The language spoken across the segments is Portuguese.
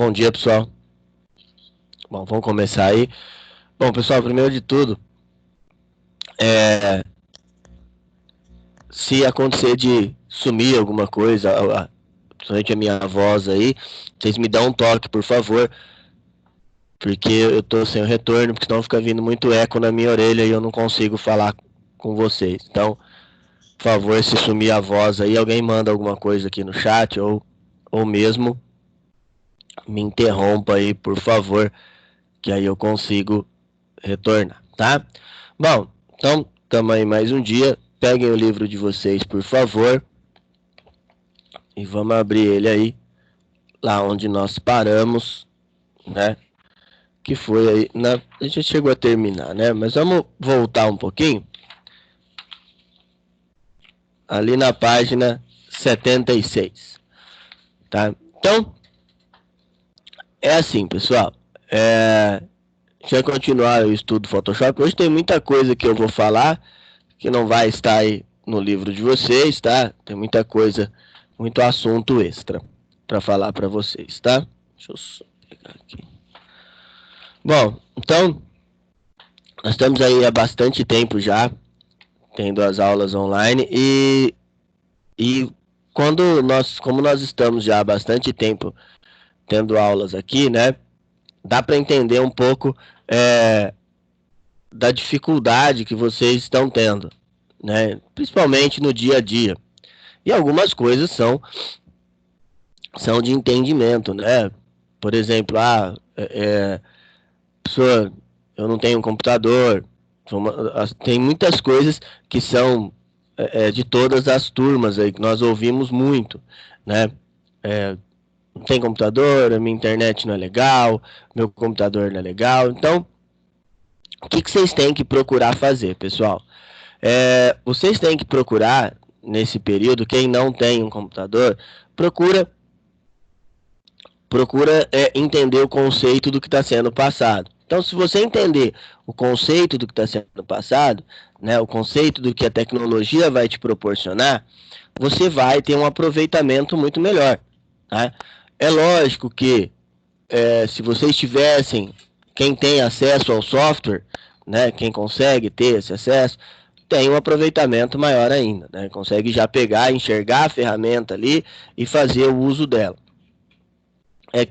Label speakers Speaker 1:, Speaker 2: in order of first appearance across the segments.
Speaker 1: Bom dia, pessoal. Bom, vamos começar aí. Bom, pessoal, primeiro de tudo, se acontecer de sumir alguma coisa, principalmente a minha voz aí, vocês me dão um toque, por favor, porque eu tô sem o retorno, porque senão fica vindo muito eco na minha orelha e eu não consigo falar com vocês. Então, por favor, se sumir a voz aí, alguém manda alguma coisa aqui no chat ou mesmo me interrompa aí, por favor, que aí eu consigo retornar, tá? Bom, então, estamos aí mais um dia. Peguem o livro de vocês, por favor, e vamos abrir ele aí, lá onde nós paramos, né? Que foi aí, a gente chegou a terminar, né? Mas vamos voltar um pouquinho, ali na página 76, tá? Então, é assim, pessoal, a gente vai continuar o estudo do Photoshop. Hoje tem muita coisa que eu vou falar, que não vai estar aí no livro de vocês, tá? Tem muita coisa, muito assunto extra para falar para vocês, tá? Deixa eu só pegar aqui. Bom, então, nós estamos aí há bastante tempo já, tendo as aulas online, e como nós estamos já há bastante tempo tendo aulas aqui, né? Dá para entender um pouco da dificuldade que vocês estão tendo, né? Principalmente no dia a dia. E algumas coisas são de entendimento, né? Por exemplo, pessoa, eu não tenho um computador. Tem muitas coisas que são de todas as turmas aí, que nós ouvimos muito, né? Não tem computador, a minha internet não é legal, meu computador não é legal. Então, o que vocês têm que procurar fazer, pessoal? Vocês têm que procurar, nesse período, quem não tem um computador, procura entender o conceito do que está sendo passado. Então, se você entender o conceito do que está sendo passado, né, o conceito do que a tecnologia vai te proporcionar, você vai ter um aproveitamento muito melhor. Tá? É lógico que se vocês tivessem, quem tem acesso ao software, né, quem consegue ter esse acesso, tem um aproveitamento maior ainda. Né? Consegue já pegar, enxergar a ferramenta ali e fazer o uso dela.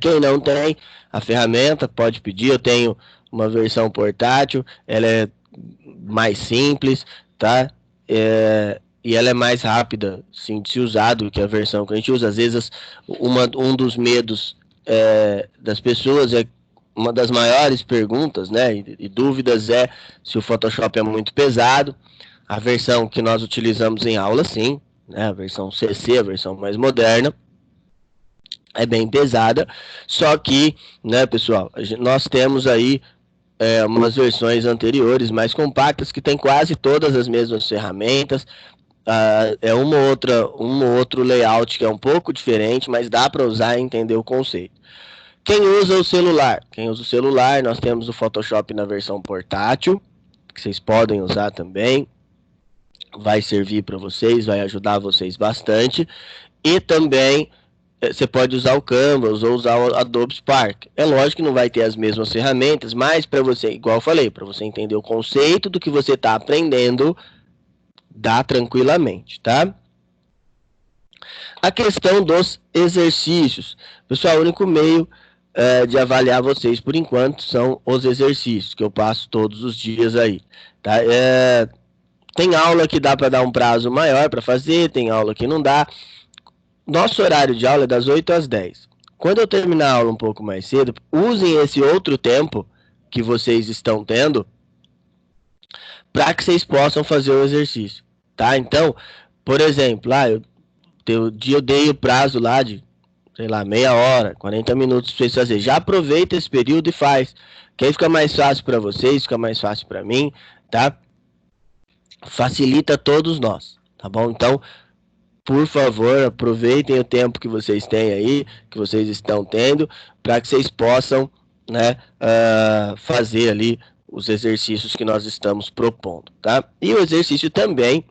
Speaker 1: Quem não tem a ferramenta pode pedir. Eu tenho uma versão portátil, ela é mais simples, tá? E ela é mais rápida, sim, de se usar do que a versão que a gente usa. Às vezes, um dos medos das pessoas uma das maiores perguntas, né, e dúvidas é se o Photoshop é muito pesado. A versão que nós utilizamos em aula, sim, né, a versão CC, a versão mais moderna, é bem pesada, só que, né, pessoal, nós temos aí umas versões anteriores mais compactas que tem quase todas as mesmas ferramentas. É um ou outro layout que é um pouco diferente, mas dá para usar e entender o conceito. Quem usa o celular, nós temos o Photoshop na versão portátil, que vocês podem usar também. Vai servir para vocês, vai ajudar vocês bastante. E também você pode usar o Canvas ou usar o Adobe Spark. É lógico que não vai ter as mesmas ferramentas, mas para você, igual eu falei, para você entender o conceito do que você está aprendendo, dá tranquilamente, tá? A questão dos exercícios. Pessoal, o único meio de avaliar vocês, por enquanto, são os exercícios, que eu passo todos os dias aí, tá? Tem aula que dá para dar um prazo maior para fazer, tem aula que não dá. Nosso horário de aula é das 8 às 10. Quando eu terminar a aula um pouco mais cedo, usem esse outro tempo que vocês estão tendo para que vocês possam fazer o exercício, tá? Então, por exemplo, eu dei o prazo lá de, sei lá, meia hora, 40 minutos para vocês fazerem. Já aproveita esse período e faz, que aí fica mais fácil para vocês, fica mais fácil para mim, tá? Facilita todos nós, tá bom? Então, por favor, aproveitem o tempo que vocês têm aí, que vocês estão tendo, para que vocês possam, né, fazer ali os exercícios que nós estamos propondo, tá? E o exercício também,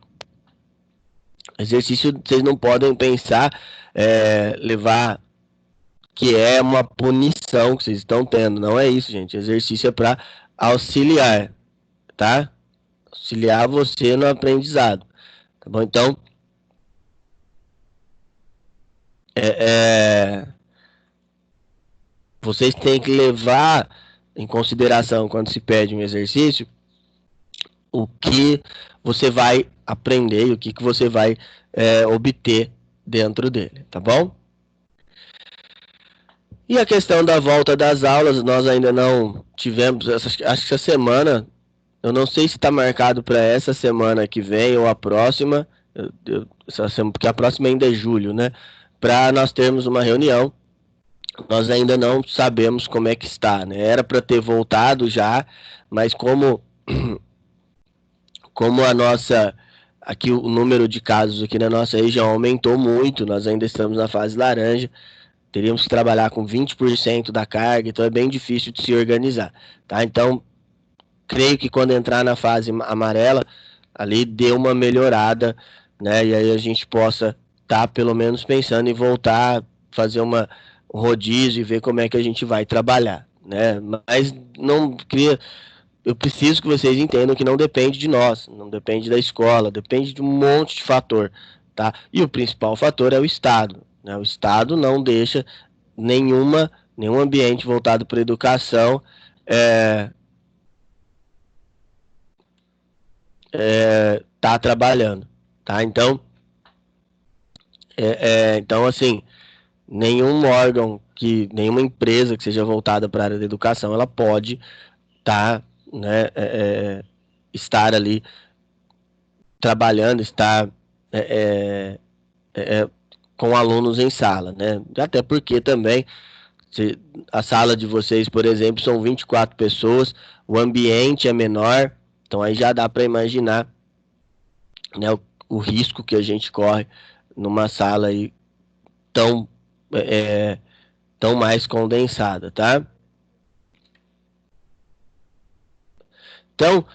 Speaker 1: vocês não podem pensar levar que é uma punição que vocês estão tendo. Não é isso, gente. Exercício é para auxiliar, tá? Auxiliar você no aprendizado, tá bom? Então, vocês têm que levar em consideração quando se pede um exercício o que você vai aprender e o que você vai obter dentro dele, tá bom? E a questão da volta das aulas, nós ainda não tivemos, acho que essa semana, eu não sei se está marcado para essa semana que vem ou a próxima, porque a próxima ainda é julho, né? Para nós termos uma reunião. Nós ainda não sabemos como é que está, né? Era para ter voltado já, mas como a nossa aqui o número de casos aqui na nossa região aumentou muito, nós ainda estamos na fase laranja, teríamos que trabalhar com 20% da carga, então é bem difícil de se organizar, tá? Então, creio que quando entrar na fase amarela, ali dê uma melhorada, né? E aí a gente possa estar pelo menos pensando em voltar, fazer um rodízio e ver como é que a gente vai trabalhar, né? Mas não queria, eu preciso que vocês entendam que não depende de nós, não depende da escola, depende de um monte de fator, tá? E o principal fator é o Estado, né? O Estado não deixa nenhum ambiente voltado para a educação tá trabalhando, tá? Então, então assim, nenhum órgão nenhuma empresa que seja voltada para a área da educação, ela pode né, estar ali trabalhando, estar com alunos em sala, né? Até porque também a sala de vocês, por exemplo, são 24 pessoas, o ambiente é menor, então aí já dá para imaginar, né, o risco que a gente corre numa sala aí tão mais condensada, tá? Então,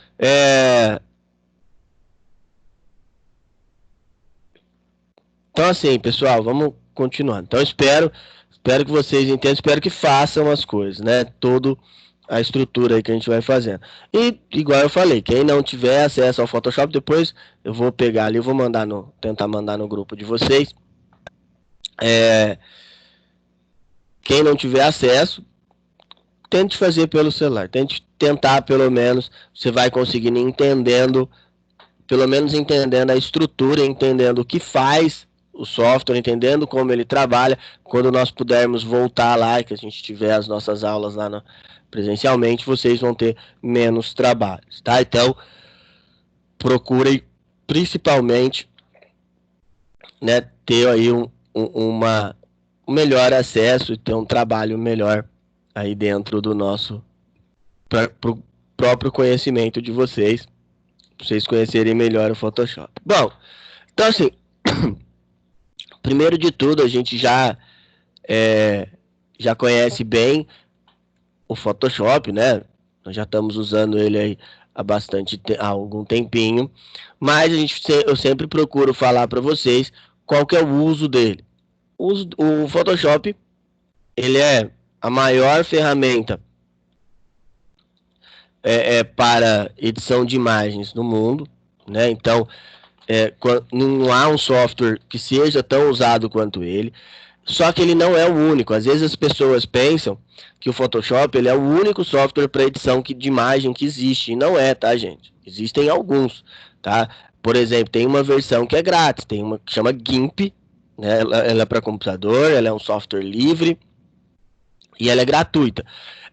Speaker 1: então assim, pessoal, vamos continuando. Então, espero que vocês entendam, espero que façam as coisas, né? Toda a estrutura aí que a gente vai fazendo. E, igual eu falei, quem não tiver acesso ao Photoshop, depois eu vou pegar ali, eu vou tentar mandar no grupo de vocês. Quem não tiver acesso, tente fazer pelo celular, tente tentar pelo menos, você vai conseguindo pelo menos entendendo a estrutura, entendendo o que faz o software, entendendo como ele trabalha. Quando nós pudermos voltar lá, que a gente tiver as nossas aulas lá presencialmente, vocês vão ter menos trabalhos, tá? Então, procurem principalmente, né, ter aí um melhor acesso e ter um trabalho melhor aí dentro do nosso pro próprio conhecimento de vocês, pra vocês conhecerem melhor o Photoshop. Bom, então assim, primeiro de tudo, a gente já conhece bem o Photoshop, né? Nós já estamos usando ele aí há algum tempinho, mas eu sempre procuro falar para vocês qual que é o uso dele. O Photoshop, ele é a maior ferramenta para edição de imagens no mundo, né? Então, não há um software que seja tão usado quanto ele. Só que ele não é o único. Às vezes as pessoas pensam que o Photoshop ele é o único software para edição de imagem que existe. E não é, tá, gente? Existem alguns, tá? Por exemplo, tem uma versão que é grátis, tem uma que chama GIMP, né? Ela é para computador, ela é um software livre e ela é gratuita.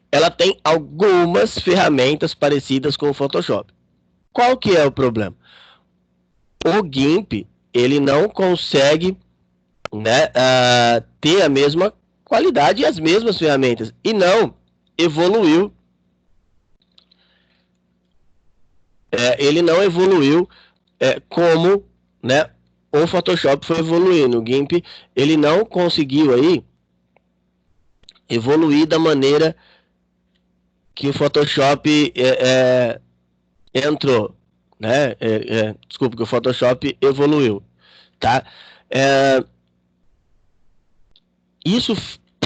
Speaker 1: Ela tem algumas ferramentas parecidas com o Photoshop. Qual que é o problema? O GIMP, ele não consegue, né, ter a mesma qualidade e as mesmas ferramentas. E não evoluiu. Ele não evoluiu como, né, o Photoshop foi evoluindo. O GIMP, ele não conseguiu aí evoluir da maneira que o Photoshop entrou, né? Desculpa, que o Photoshop evoluiu, tá? Isso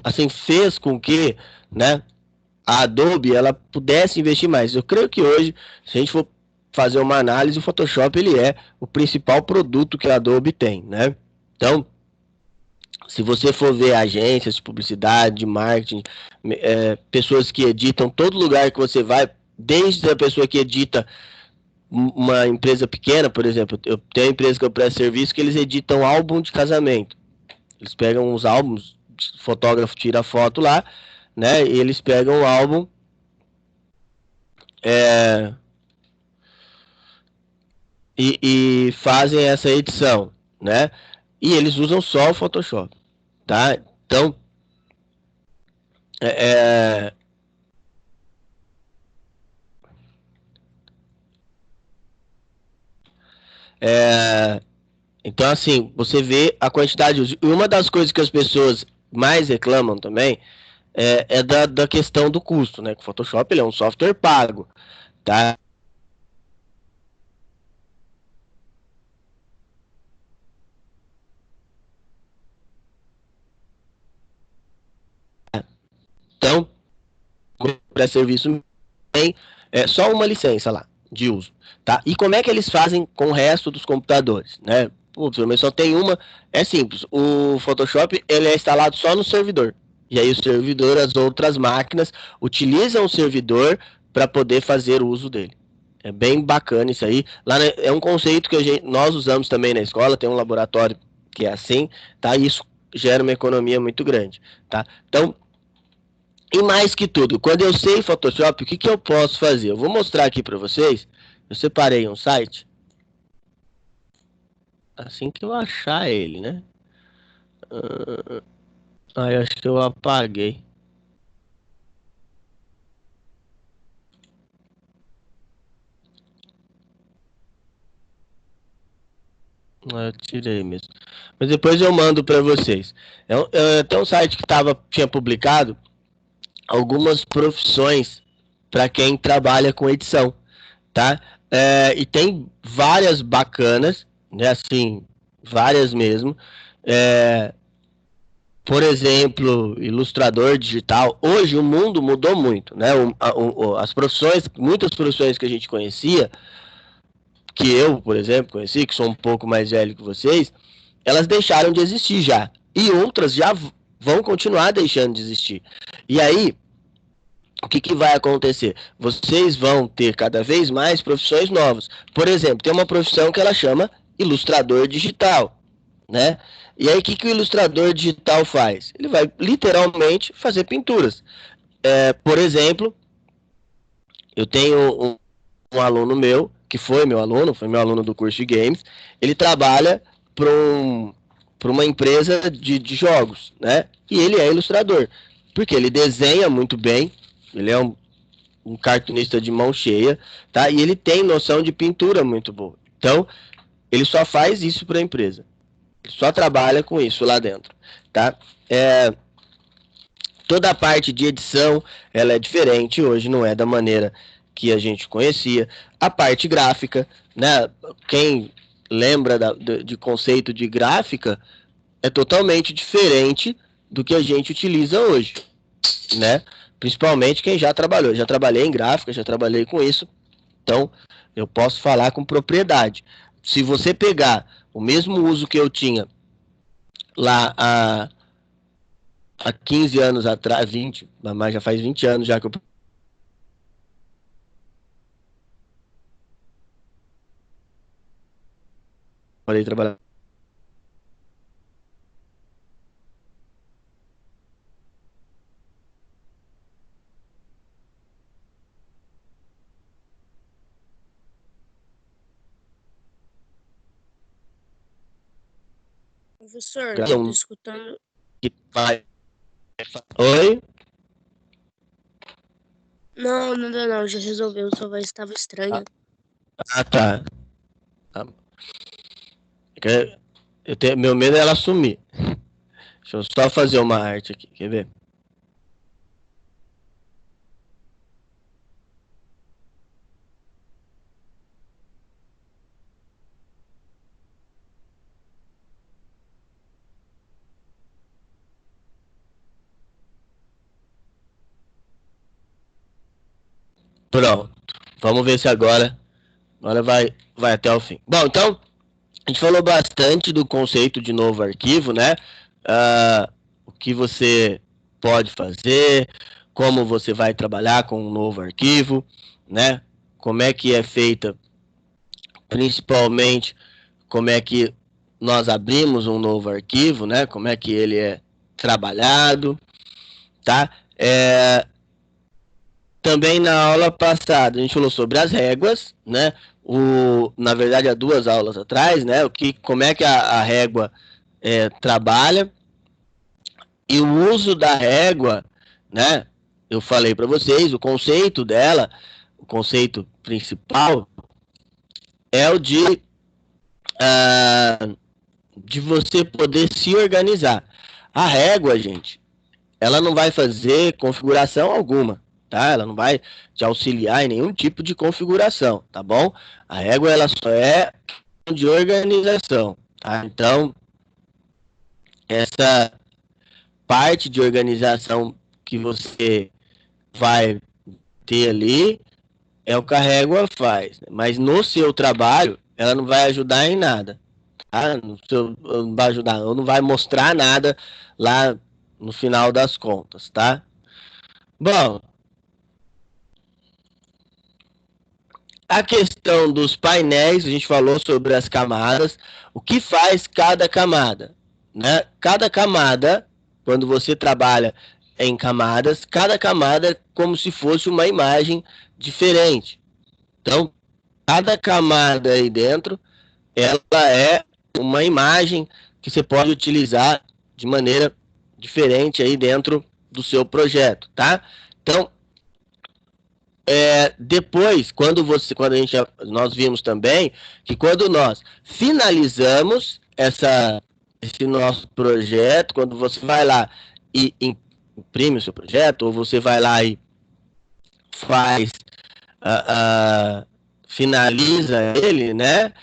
Speaker 1: assim, fez com que, né, a Adobe ela pudesse investir mais. Eu creio que hoje, se a gente for fazer uma análise, o Photoshop ele é o principal produto que a Adobe tem, né? Então, se você for ver agências de publicidade, de marketing, pessoas que editam, todo lugar que você vai, desde a pessoa que edita uma empresa pequena, por exemplo, eu tenho uma empresa que eu presto serviço que eles editam álbum de casamento. Eles pegam os álbuns, o fotógrafo tira a foto lá, né? E eles pegam o álbum é, e fazem essa edição, né? E eles usam só o Photoshop, tá? Então, é, é, então assim, você vê a quantidade de uso. E uma das coisas que as pessoas mais reclamam também é da questão do custo, né? Que o Photoshop ele é um software pago, tá? Então, para serviço tem só uma licença lá de uso, tá? E como é que eles fazem com o resto dos computadores, né? Putz, mas só tem uma. É simples. O Photoshop ele é instalado só no servidor. E aí o servidor, as outras máquinas utilizam o servidor para poder fazer o uso dele. É bem bacana isso aí. Lá é um conceito que nós usamos também na escola. Tem um laboratório que é assim, tá? E isso gera uma economia muito grande, tá? Então e mais que tudo, quando eu sei Photoshop, o que, que eu posso fazer? Eu vou mostrar aqui para vocês. Eu separei um site, assim que eu achar ele, né? Eu acho que eu apaguei. Eu tirei mesmo. Mas depois eu mando para vocês. Tem um site que tinha publicado algumas profissões para quem trabalha com edição, tá? E tem várias bacanas, né? Assim, várias mesmo. É, por exemplo, ilustrador digital. Hoje o mundo mudou muito, né? As profissões, muitas profissões que a gente conhecia, que eu, por exemplo, conheci, que sou um pouco mais velho que vocês, elas deixaram de existir já. E outras já vão continuar deixando de existir. E aí, o que, que vai acontecer? Vocês vão ter cada vez mais profissões novas. Por exemplo, tem uma profissão que ela chama ilustrador digital, né? E aí, o que, que o ilustrador digital faz? Ele vai literalmente fazer pinturas. Por exemplo, eu tenho um aluno meu, que foi meu aluno do curso de games, ele trabalha para uma empresa de jogos, né? E ele é ilustrador, porque ele desenha muito bem, ele é um cartunista de mão cheia, tá? E ele tem noção de pintura muito boa. Então, ele só faz isso para a empresa. Ele só trabalha com isso lá dentro, tá? É, toda a parte de edição, ela é diferente hoje, não é da maneira que a gente conhecia. A parte gráfica, né? Quem lembra de conceito de gráfica é totalmente diferente do que a gente utiliza hoje, né? Principalmente quem já trabalhou. Já trabalhei em gráfica, já trabalhei com isso, então eu posso falar com propriedade. Se você pegar o mesmo uso que eu tinha lá há 15 anos atrás, 20, mas já faz 20 anos já que eu parei de trabalhar.
Speaker 2: Professor, eu tô escutando.
Speaker 1: Oi?
Speaker 2: Não, não deu não, já resolveu, sua voz estava estranha.
Speaker 1: Ah, tá. Tá. Meu medo é ela sumir. Deixa eu só fazer uma arte aqui, quer ver? Pronto. Vamos ver se agora vai até o fim. Bom, então, a gente falou bastante do conceito de novo arquivo, né? O que você pode fazer, como você vai trabalhar com um novo arquivo, né? Como é que é feita, principalmente, como é que nós abrimos um novo arquivo, né? Como é que ele é trabalhado, tá? Também na aula passada a gente falou sobre as réguas, né? Na verdade, há 2 aulas atrás, né? Como é que a régua trabalha e o uso da régua, né? Eu falei para vocês, o conceito dela, o conceito principal é o de você poder se organizar. A régua, gente, ela não vai fazer configuração alguma, tá? Ela não vai te auxiliar em nenhum tipo de configuração, tá bom? A régua, ela só é de organização, tá? Então, essa parte de organização que você vai ter ali é o que a régua faz, né? Mas no seu trabalho, ela não vai ajudar em nada, tá? Não vai ajudar, não vai mostrar nada lá no final das contas, tá? Bom, a questão dos painéis, a gente falou sobre as camadas, o que faz cada camada, né? Cada camada, quando você trabalha em camadas, cada camada é como se fosse uma imagem diferente. Então, cada camada aí dentro, ela é uma imagem que você pode utilizar de maneira diferente aí dentro do seu projeto, tá? Então, depois, nós vimos também que quando nós finalizamos esse nosso projeto, quando você vai lá e imprime o seu projeto, ou você vai lá e faz, finaliza ele, né?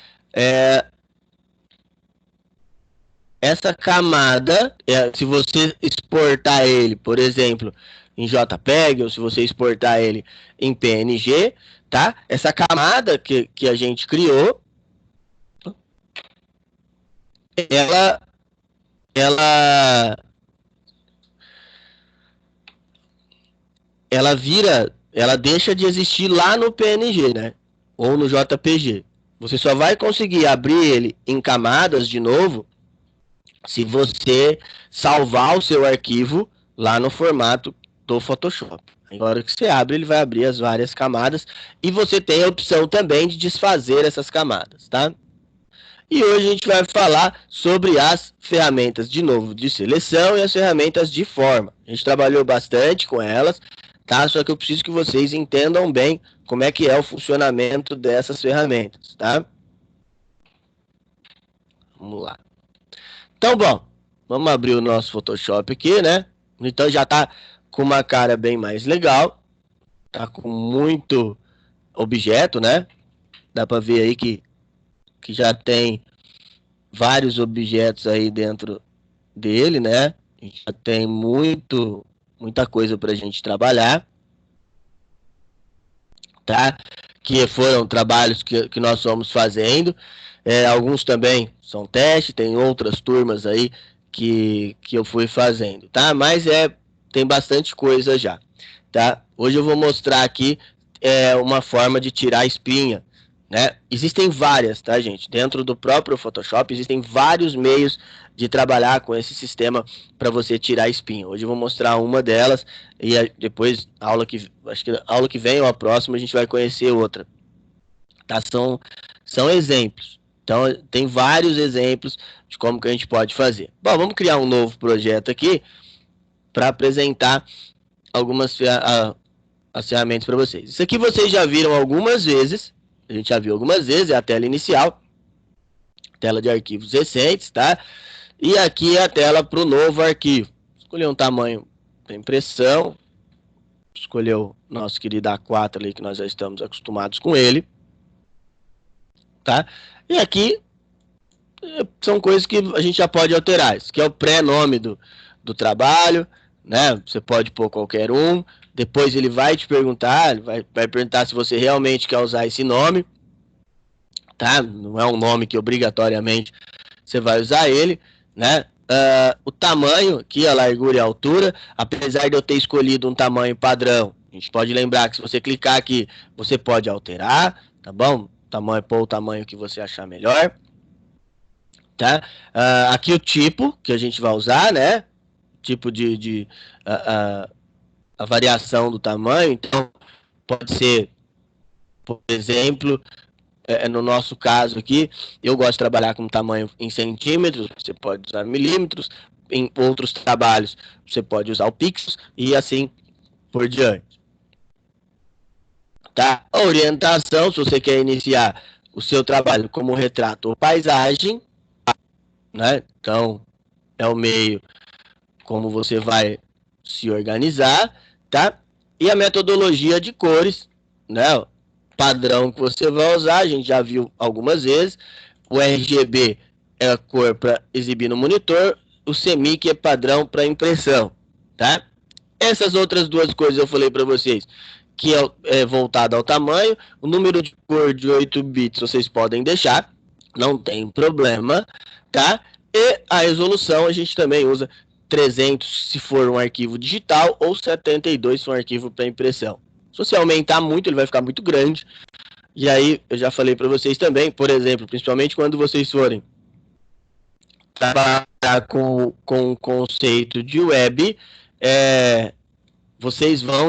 Speaker 1: Essa camada, se você exportar ele, por exemplo, em JPEG, ou se você exportar ele em PNG, tá? Essa camada que a gente criou, ela deixa de existir lá no PNG, né? Ou no JPG. Você só vai conseguir abrir ele em camadas de novo se você salvar o seu arquivo lá no formato do Photoshop. Agora que você abre, ele vai abrir as várias camadas e você tem a opção também de desfazer essas camadas, tá? E hoje a gente vai falar sobre as ferramentas, de novo, de seleção e as ferramentas de forma. A gente trabalhou bastante com elas, tá? Só que eu preciso que vocês entendam bem como é que é o funcionamento dessas ferramentas, tá? Vamos lá. Então, bom, vamos abrir o nosso Photoshop aqui, né? Então já tá com uma cara bem mais legal. Tá com muito objeto, né? Dá para ver aí que já tem vários objetos aí dentro dele, né? Já tem muita coisa pra gente trabalhar, tá? Que foram trabalhos que nós fomos fazendo. Alguns também são teste, tem outras turmas aí que eu fui fazendo, tá? Mas tem bastante coisa já, tá? Hoje eu vou mostrar aqui uma forma de tirar a espinha, né? Existem várias, tá, gente? Dentro do próprio Photoshop existem vários meios de trabalhar com esse sistema para você tirar a espinha. Hoje eu vou mostrar uma delas e depois acho que a aula que vem ou a próxima a gente vai conhecer outra, tá? São exemplos. Então, tem vários exemplos de como que a gente pode fazer. Bom, vamos criar um novo projeto aqui para apresentar algumas as ferramentas para vocês. Isso aqui vocês já viram algumas vezes. A gente já viu algumas vezes, é a tela inicial. Tela de arquivos recentes, tá? E aqui é a tela para o novo arquivo. Escolher um tamanho para impressão. Escolher o nosso querido A4 ali, que nós já estamos acostumados com ele. Tá? E aqui são coisas que a gente já pode alterar. Isso aqui é o pré-nome do trabalho, né? Você pode pôr qualquer um. Depois ele vai te perguntar, vai perguntar se você realmente quer usar esse nome, tá? Não é um nome que obrigatoriamente você vai usar ele, né? O tamanho aqui, a largura e a altura, apesar de eu ter escolhido um tamanho padrão, a gente pode lembrar que se você clicar aqui, você pode alterar, tá bom? Pôr o tamanho que você achar melhor, tá? Aqui o tipo que a gente vai usar, né? Tipo a variação do tamanho, então pode ser, por exemplo, no nosso caso aqui, eu gosto de trabalhar com tamanho em centímetros, você pode usar milímetros, em outros trabalhos você pode usar o pixels e assim por diante. Tá? A orientação, se você quer iniciar o seu trabalho como retrato ou paisagem, né? Então é o meio como você vai se organizar, tá? E a metodologia de cores, né? Padrão que você vai usar, a gente já viu algumas vezes. O RGB é a cor para exibir no monitor, o CMYK é padrão para impressão, tá? Essas outras duas coisas eu falei para vocês, que é voltado ao tamanho. O número de cor de 8 bits vocês podem deixar, não tem problema, tá? E a resolução a gente também usa 300 se for um arquivo digital ou 72 se for um arquivo para impressão. Se você aumentar muito, ele vai ficar muito grande. E aí, eu já falei para vocês também, por exemplo, principalmente quando vocês forem trabalhar com o conceito de web, vocês vão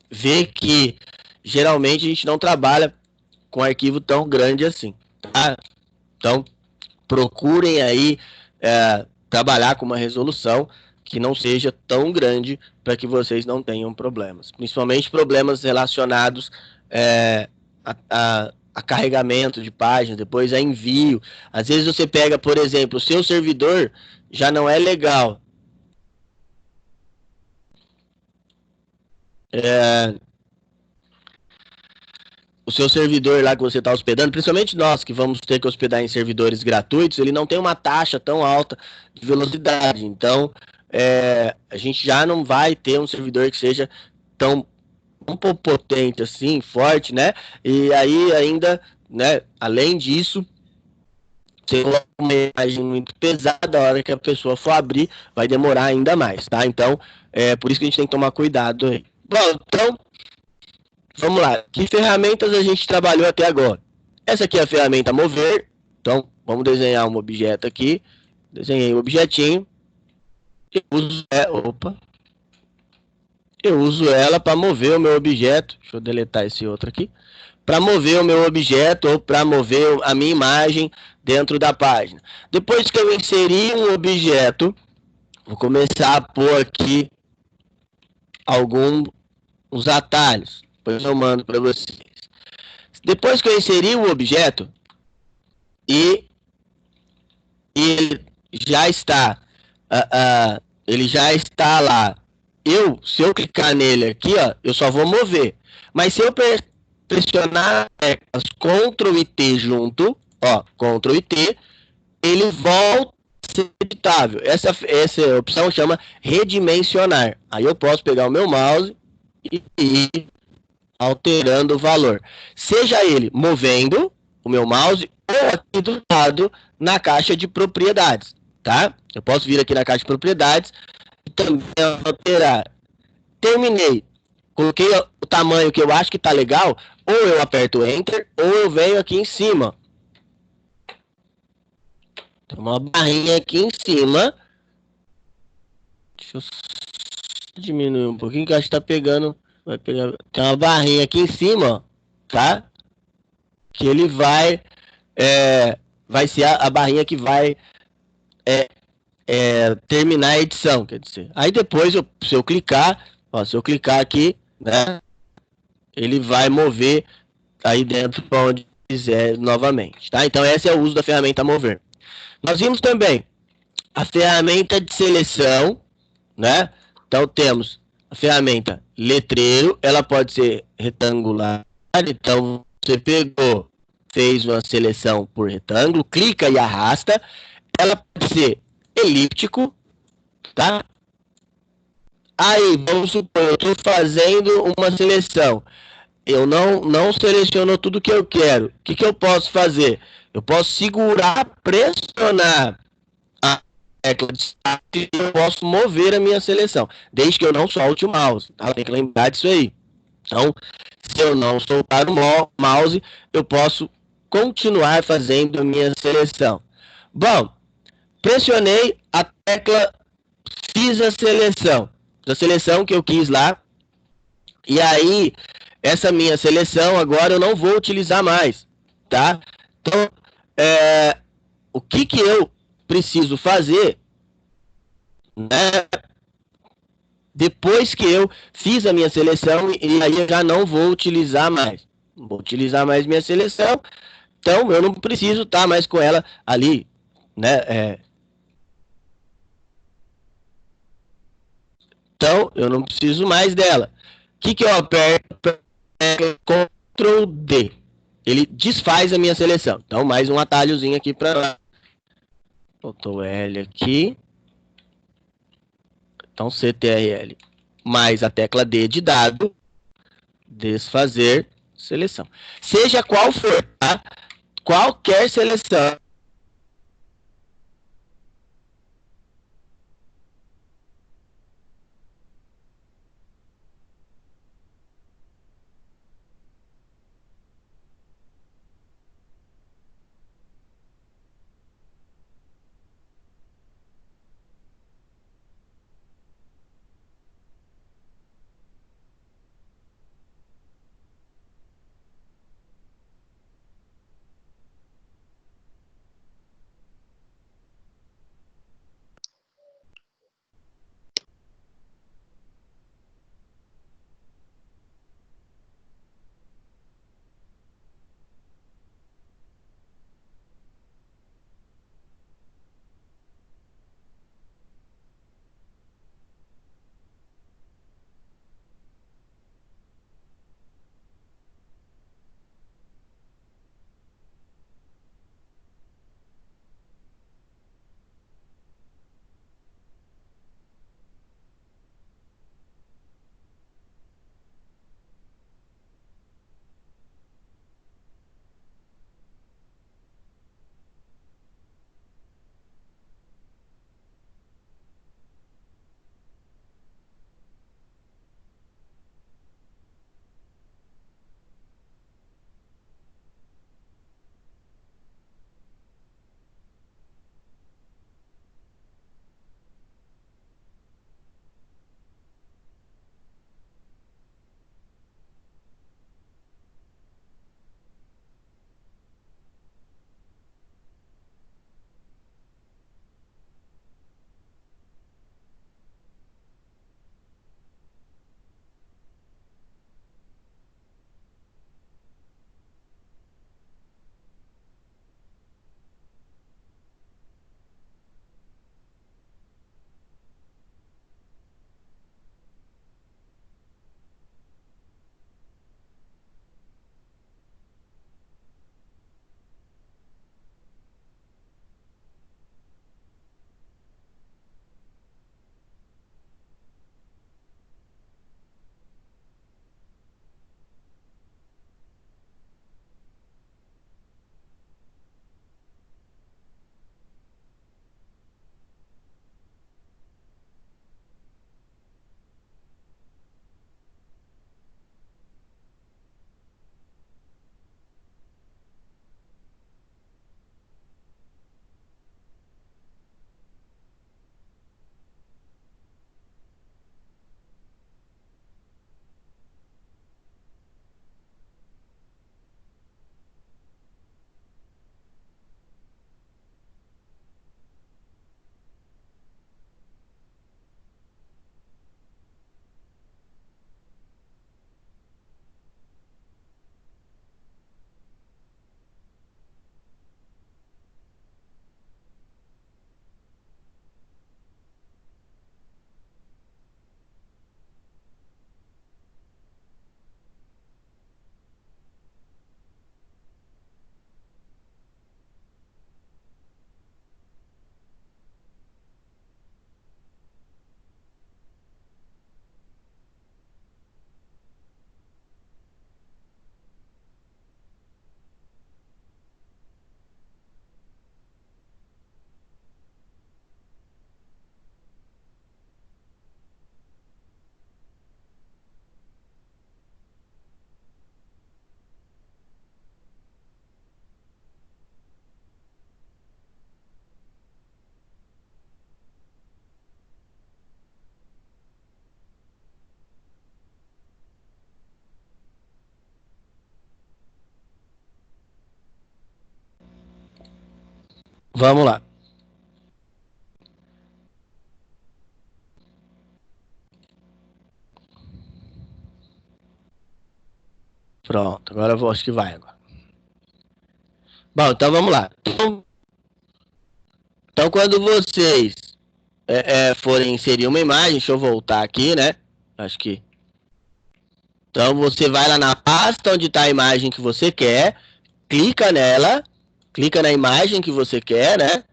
Speaker 1: ver que geralmente a gente não trabalha com arquivo tão grande assim, tá? Então, procurem aí trabalhar com uma resolução que não seja tão grande para que vocês não tenham problemas. Principalmente problemas relacionados a carregamento de páginas, depois a envio. Às vezes você pega, por exemplo, o seu servidor já não é legal. O seu servidor lá que você está hospedando, principalmente nós que vamos ter que hospedar em servidores gratuitos, ele não tem uma taxa tão alta de velocidade. Então, a gente já não vai ter um servidor que seja tão potente assim, forte, né? E aí ainda, né, além disso, se for uma imagem muito pesada, a hora que a pessoa for abrir, vai demorar ainda mais, tá? Então, por isso que a gente tem que tomar cuidado aí. Bom, então, vamos lá. Que ferramentas a gente trabalhou até agora? Essa aqui é a ferramenta mover. Então, vamos desenhar um objeto aqui. Desenhei um objetinho. Eu uso ela para mover o meu objeto. Deixa eu deletar esse outro aqui. Para mover o meu objeto ou para mover a minha imagem dentro da página. Depois que eu inseri um objeto, vou começar a pôr aqui uns atalhos. Depois eu mando para vocês. Depois que eu inseri o objeto e ele já está lá. Se eu clicar nele aqui, ó, eu só vou mover. Mas se eu pressionar as Ctrl e T junto, ó, Ctrl e T, ele volta a ser editável. Essa opção chama redimensionar. Aí eu posso pegar o meu mouse e ir alterando o valor. Seja ele movendo o meu mouse ou aqui do lado na caixa de propriedades, tá? Eu posso vir aqui na caixa de propriedades e também alterar. Terminei. Coloquei o tamanho que eu acho que tá legal, ou eu aperto Enter, ou eu venho aqui em cima. Tem uma barrinha aqui em cima. Deixa eu diminuir um pouquinho, que eu acho que tá pegando. Vai pegar. Tem uma barrinha aqui em cima, ó, tá? Que ele vai ser a barrinha que vai terminar a edição, quer dizer. Aí depois, se eu clicar aqui, né, ele vai mover aí dentro para onde quiser novamente, tá? Então esse é o uso da ferramenta mover. Nós vimos também a ferramenta de seleção, né? Então temos a ferramenta letreiro, ela pode ser retangular, então você fez uma seleção por retângulo, clica e arrasta. Ela pode ser elíptico, tá? Aí, vamos supor, eu estou fazendo uma seleção. Eu não seleciono tudo que eu quero. O que eu posso fazer? Eu posso segurar, pressionar a tecla de start e eu posso mover a minha seleção, desde que eu não solte o mouse. Tá? Tem que lembrar disso aí. Então, se eu não soltar o mouse, eu posso continuar fazendo a minha seleção. Bom, pressionei a tecla, fiz a seleção que eu quis lá, e aí essa minha seleção agora eu não vou utilizar mais, tá? Então, o que eu preciso fazer, né? Depois que eu fiz a minha seleção, e aí eu já não vou utilizar mais. Não vou utilizar mais minha seleção, então eu não preciso estar mais com ela ali, né? Então eu não preciso mais dela. O que eu aperto? Ctrl D. Ele desfaz a minha seleção. Então mais um atalhozinho aqui para. Faltou L aqui. Então CTRL mais a tecla D de dado, desfazer seleção. Seja qual for, tá? Qualquer seleção. Vamos lá. Pronto, agora eu acho que vai agora. Bom, então vamos lá. Então quando vocês forem inserir uma imagem, deixa eu voltar aqui, né? Acho que... Então você vai lá na pasta onde está a imagem que você quer, clica nela, clica na imagem que você quer, né?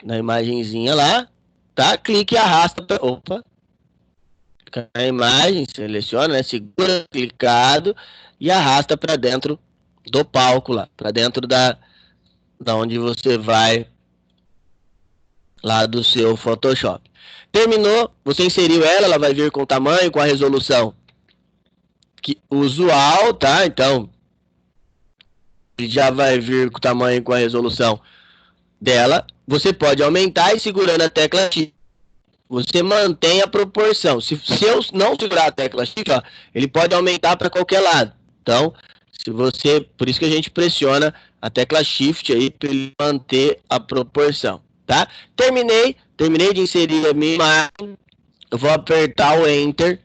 Speaker 1: Na imagenzinha lá, tá? Clica e arrasta pra... Opa! Clica na imagem, seleciona, né? Segura clicado e arrasta para dentro do palco lá, para dentro da onde você vai lá do seu Photoshop. Terminou, você inseriu ela vai vir com o tamanho, com a resolução usual, tá? Então, já vai vir com o tamanho, com a resolução dela. Você pode aumentar e segurando a tecla Shift, você mantém a proporção. Se eu não segurar a tecla Shift, ó, ele pode aumentar para qualquer lado. Então, se você, por isso que a gente pressiona a tecla Shift aí para ele manter a proporção, tá? Terminei de inserir a minha imagem. Eu vou apertar o Enter,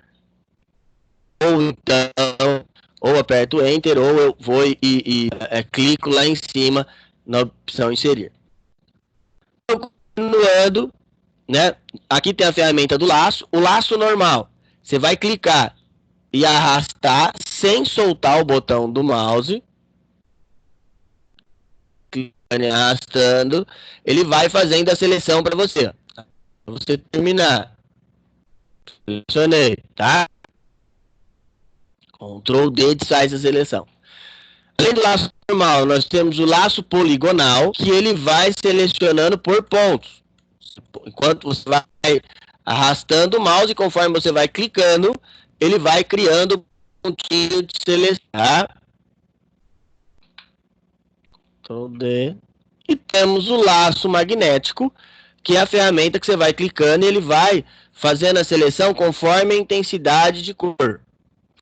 Speaker 1: ou aperto o Enter, ou eu vou e clico lá em cima na opção inserir. Continuando, né? Aqui tem a ferramenta do laço. O laço normal, você vai clicar e arrastar sem soltar o botão do mouse. Clicando e arrastando, ele vai fazendo a seleção para você. Para você terminar. Selecionei, tá? Ctrl D desfaz a seleção. Além do laço normal, nós temos o laço poligonal, que ele vai selecionando por pontos. Enquanto você vai arrastando o mouse, conforme você vai clicando, ele vai criando pontinho de seleção. Ctrl D. E temos o laço magnético, que é a ferramenta que você vai clicando e ele vai fazendo a seleção conforme a intensidade de cor.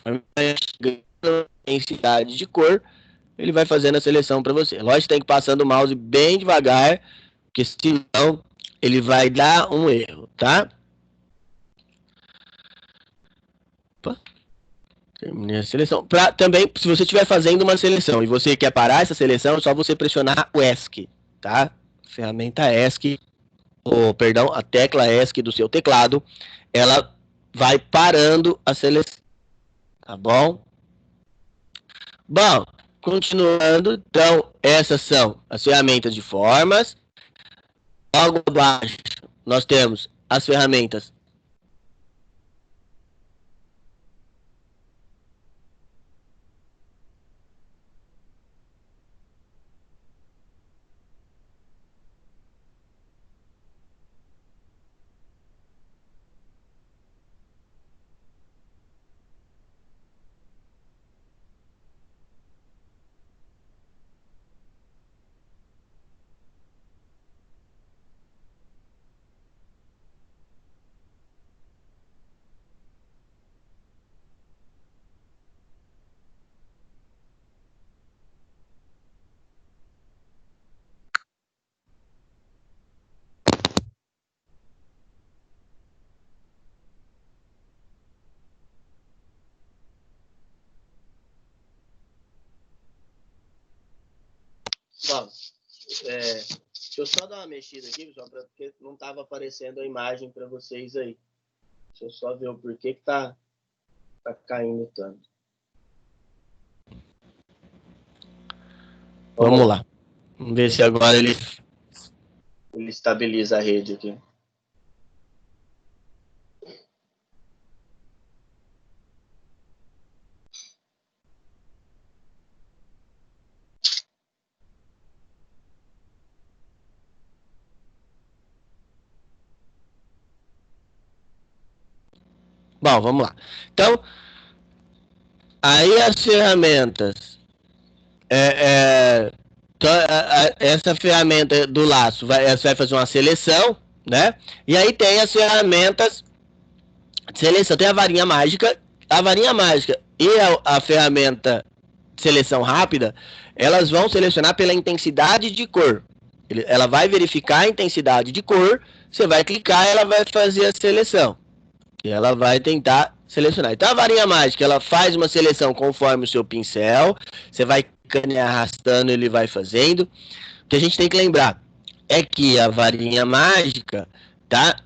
Speaker 1: Conforme a intensidade de cor, ele vai fazendo a seleção para você. Lógico que tem que ir passando o mouse bem devagar, porque senão ele vai dar um erro, tá? Opa. Terminei a seleção. Também, se você estiver fazendo uma seleção e você quer parar essa seleção, é só você pressionar o ESC, tá? Ferramenta ESC, perdão, a tecla ESC do seu teclado, ela vai parando a seleção, tá bom? Bom, continuando, então, essas são as ferramentas de formas. Logo abaixo, nós temos as ferramentas Bom, deixa eu só dar uma mexida aqui, pessoal, porque não estava aparecendo a imagem para vocês aí. Deixa eu só ver o porquê que tá caindo tanto. Vamos lá. Vamos ver se agora ele estabiliza a rede aqui. Bom, vamos lá. Então, aí as ferramentas, essa ferramenta do laço, você vai fazer uma seleção, né? E aí tem as ferramentas de seleção, tem a varinha mágica e a ferramenta de seleção rápida, elas vão selecionar pela intensidade de cor, Ela vai verificar a intensidade de cor, você vai clicar e ela vai fazer a seleção. E ela vai tentar selecionar. Então a varinha mágica, ela faz uma seleção conforme o seu pincel, você vai clicando e arrastando, ele vai fazendo. O que a gente tem que lembrar é que a varinha mágica, tá?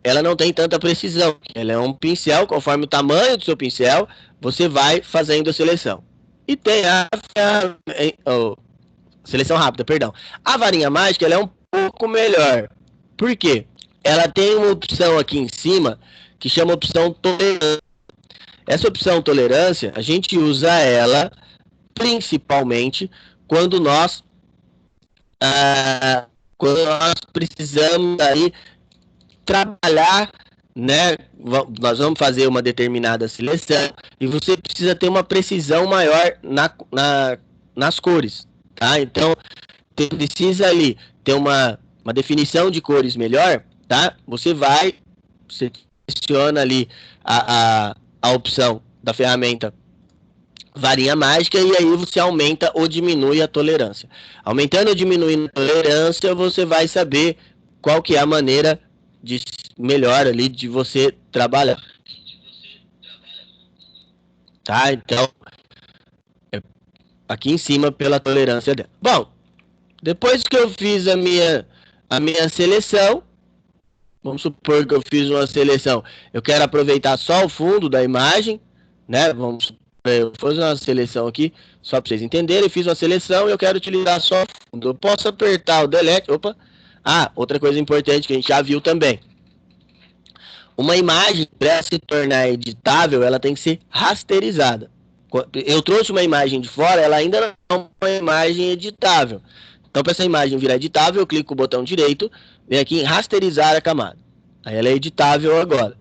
Speaker 1: Ela não tem tanta precisão. Ela é um pincel, conforme o tamanho do seu pincel, você vai fazendo a seleção. E tem a seleção rápida, perdão. A varinha mágica, ela é um pouco melhor. Por quê? Ela tem uma opção aqui em cima que chama opção tolerância. Essa opção tolerância, a gente usa ela principalmente quando nós precisamos aí trabalhar, né? Nós vamos fazer uma determinada seleção e você precisa ter uma precisão maior nas cores, tá? Então, você precisa ali ter uma definição de cores melhor, tá? Você seleciona ali a opção da ferramenta varinha mágica e aí você aumenta ou diminui a tolerância. Aumentando ou diminuindo a tolerância, você vai saber qual que é a maneira de melhor ali de você trabalhar. Tá? Então, aqui em cima pela tolerância dela. Bom, depois que eu fiz a minha seleção, vamos supor que eu fiz uma seleção, eu quero aproveitar só o fundo da imagem, né? Eu vou fazer uma seleção aqui, só para vocês entenderem, eu fiz uma seleção e eu quero utilizar só o fundo. Eu posso apertar o delete, outra coisa importante que a gente já viu também. Uma imagem, para se tornar editável, ela tem que ser rasterizada. Eu trouxe uma imagem de fora, ela ainda não é uma imagem editável. Então, para essa imagem virar editável, eu clico com o botão direito, venho aqui em rasterizar a camada. Aí ela é editável agora.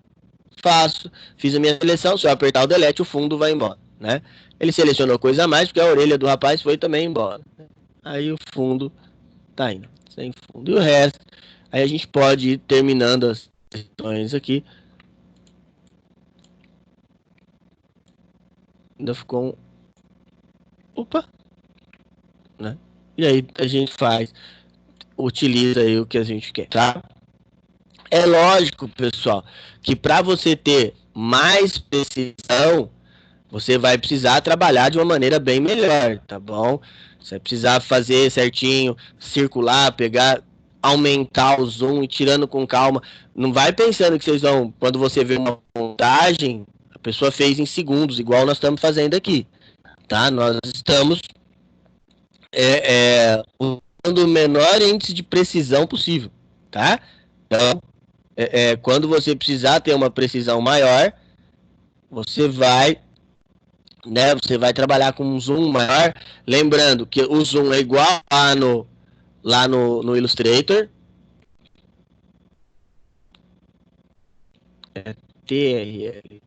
Speaker 1: Fiz a minha seleção, se eu apertar o delete, o fundo vai embora, né? Ele selecionou coisa a mais, porque a orelha do rapaz foi também embora. Aí o fundo tá indo, sem fundo. E o resto, aí a gente pode ir terminando as questões aqui. Ainda ficou né? E aí a gente utiliza aí o que a gente quer, tá? É lógico, pessoal, que para você ter mais precisão, você vai precisar trabalhar de uma maneira bem melhor, tá bom? Você vai precisar fazer certinho, circular, aumentar o zoom e tirando com calma. Não vai pensando que vocês vão, quando você vê uma montagem, a pessoa fez em segundos, igual nós estamos fazendo aqui, tá? Nós estamos usando o menor índice de precisão possível, tá? Então, quando você precisar ter uma precisão maior, você vai trabalhar com um zoom maior, lembrando que o zoom é igual lá no Illustrator. É TRL.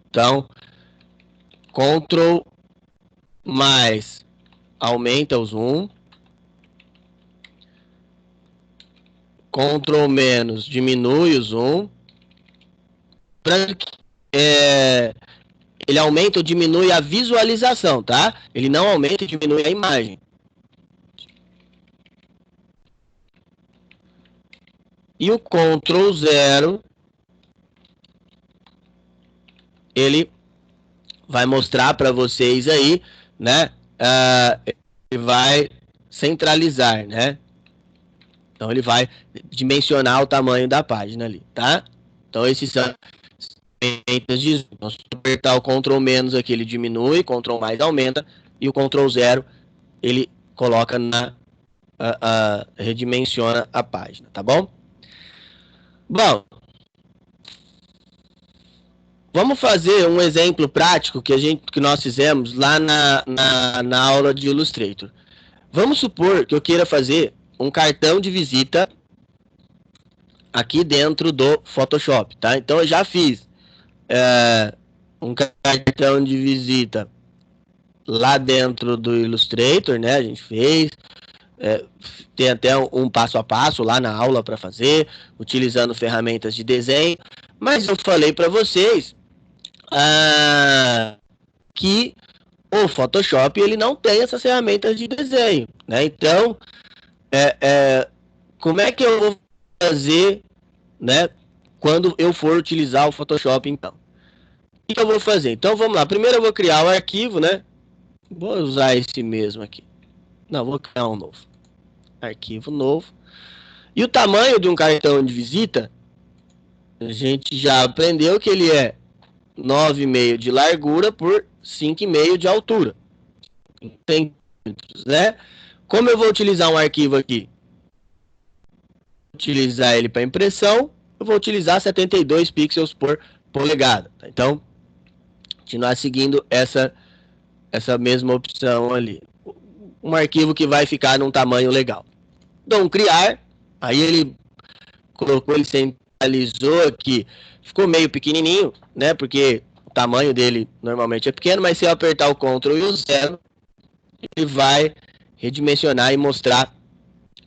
Speaker 1: Então, Ctrl mais aumenta o zoom. Ctrl menos diminui o zoom. Ele aumenta ou diminui a visualização, tá? Ele não aumenta e diminui a imagem. E o Ctrl 0, ele vai mostrar para vocês aí, né? Ele vai centralizar, né? Então ele vai dimensionar o tamanho da página ali, tá? Então esses são então, se apertar o Ctrl menos aqui, ele diminui, Ctrl mais aumenta, e o Ctrl 0 ele coloca redimensiona a página, tá bom? Bom, vamos fazer um exemplo prático que nós fizemos lá na aula de Illustrator. Vamos supor que eu queira fazer um cartão de visita aqui dentro do Photoshop, tá? Então eu já fiz um cartão de visita lá dentro do Illustrator, né? A gente fez, tem até um passo a passo lá na aula para fazer, utilizando ferramentas de desenho, mas eu falei para vocês que O Photoshop, ele não tem essas ferramentas de desenho, né? Então, como é que eu vou fazer, né, quando eu for utilizar o Photoshop, então? O que eu vou fazer? Então, vamos lá. Primeiro eu vou criar o arquivo, né? Vou usar esse mesmo aqui. Não, vou criar um novo. Arquivo novo. E o tamanho de um cartão de visita, a gente já aprendeu que ele é 9,5 de largura por 5,5 de altura. Centímetros, né? Como eu vou utilizar um arquivo aqui? Utilizar ele para impressão, eu vou utilizar 72 pixels por polegada. Então, continuar seguindo essa mesma opção ali. Um arquivo que vai ficar num tamanho legal. Então, criar, aí ele colocou, ele centralizou aqui, ficou meio pequenininho, né? Porque o tamanho dele normalmente é pequeno, mas se eu apertar o Ctrl e o 0, ele vai redimensionar e mostrar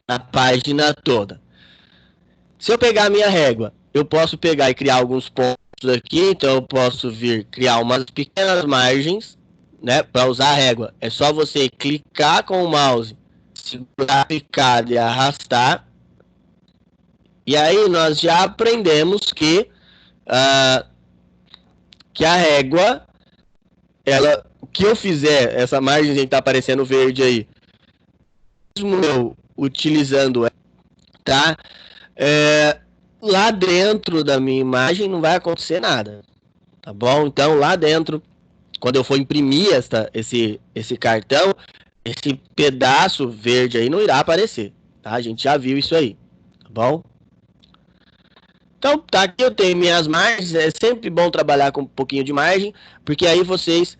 Speaker 1: a página toda. Se eu pegar a minha régua, eu posso pegar e criar alguns pontos aqui, então eu posso vir criar umas pequenas margens, né? Para usar a régua, é só você clicar com o mouse, segurar a picada e arrastar. E aí nós já aprendemos que a régua, ela, o que eu fizer, essa margem que está aparecendo verde aí, mesmo eu utilizando, tá? Lá dentro da minha imagem não vai acontecer nada, tá bom? Então lá dentro, quando eu for imprimir esse cartão, esse pedaço verde aí não irá aparecer, tá? A gente já viu isso aí, tá bom? Então, tá, aqui eu tenho minhas margens, é sempre bom trabalhar com um pouquinho de margem, porque aí vocês,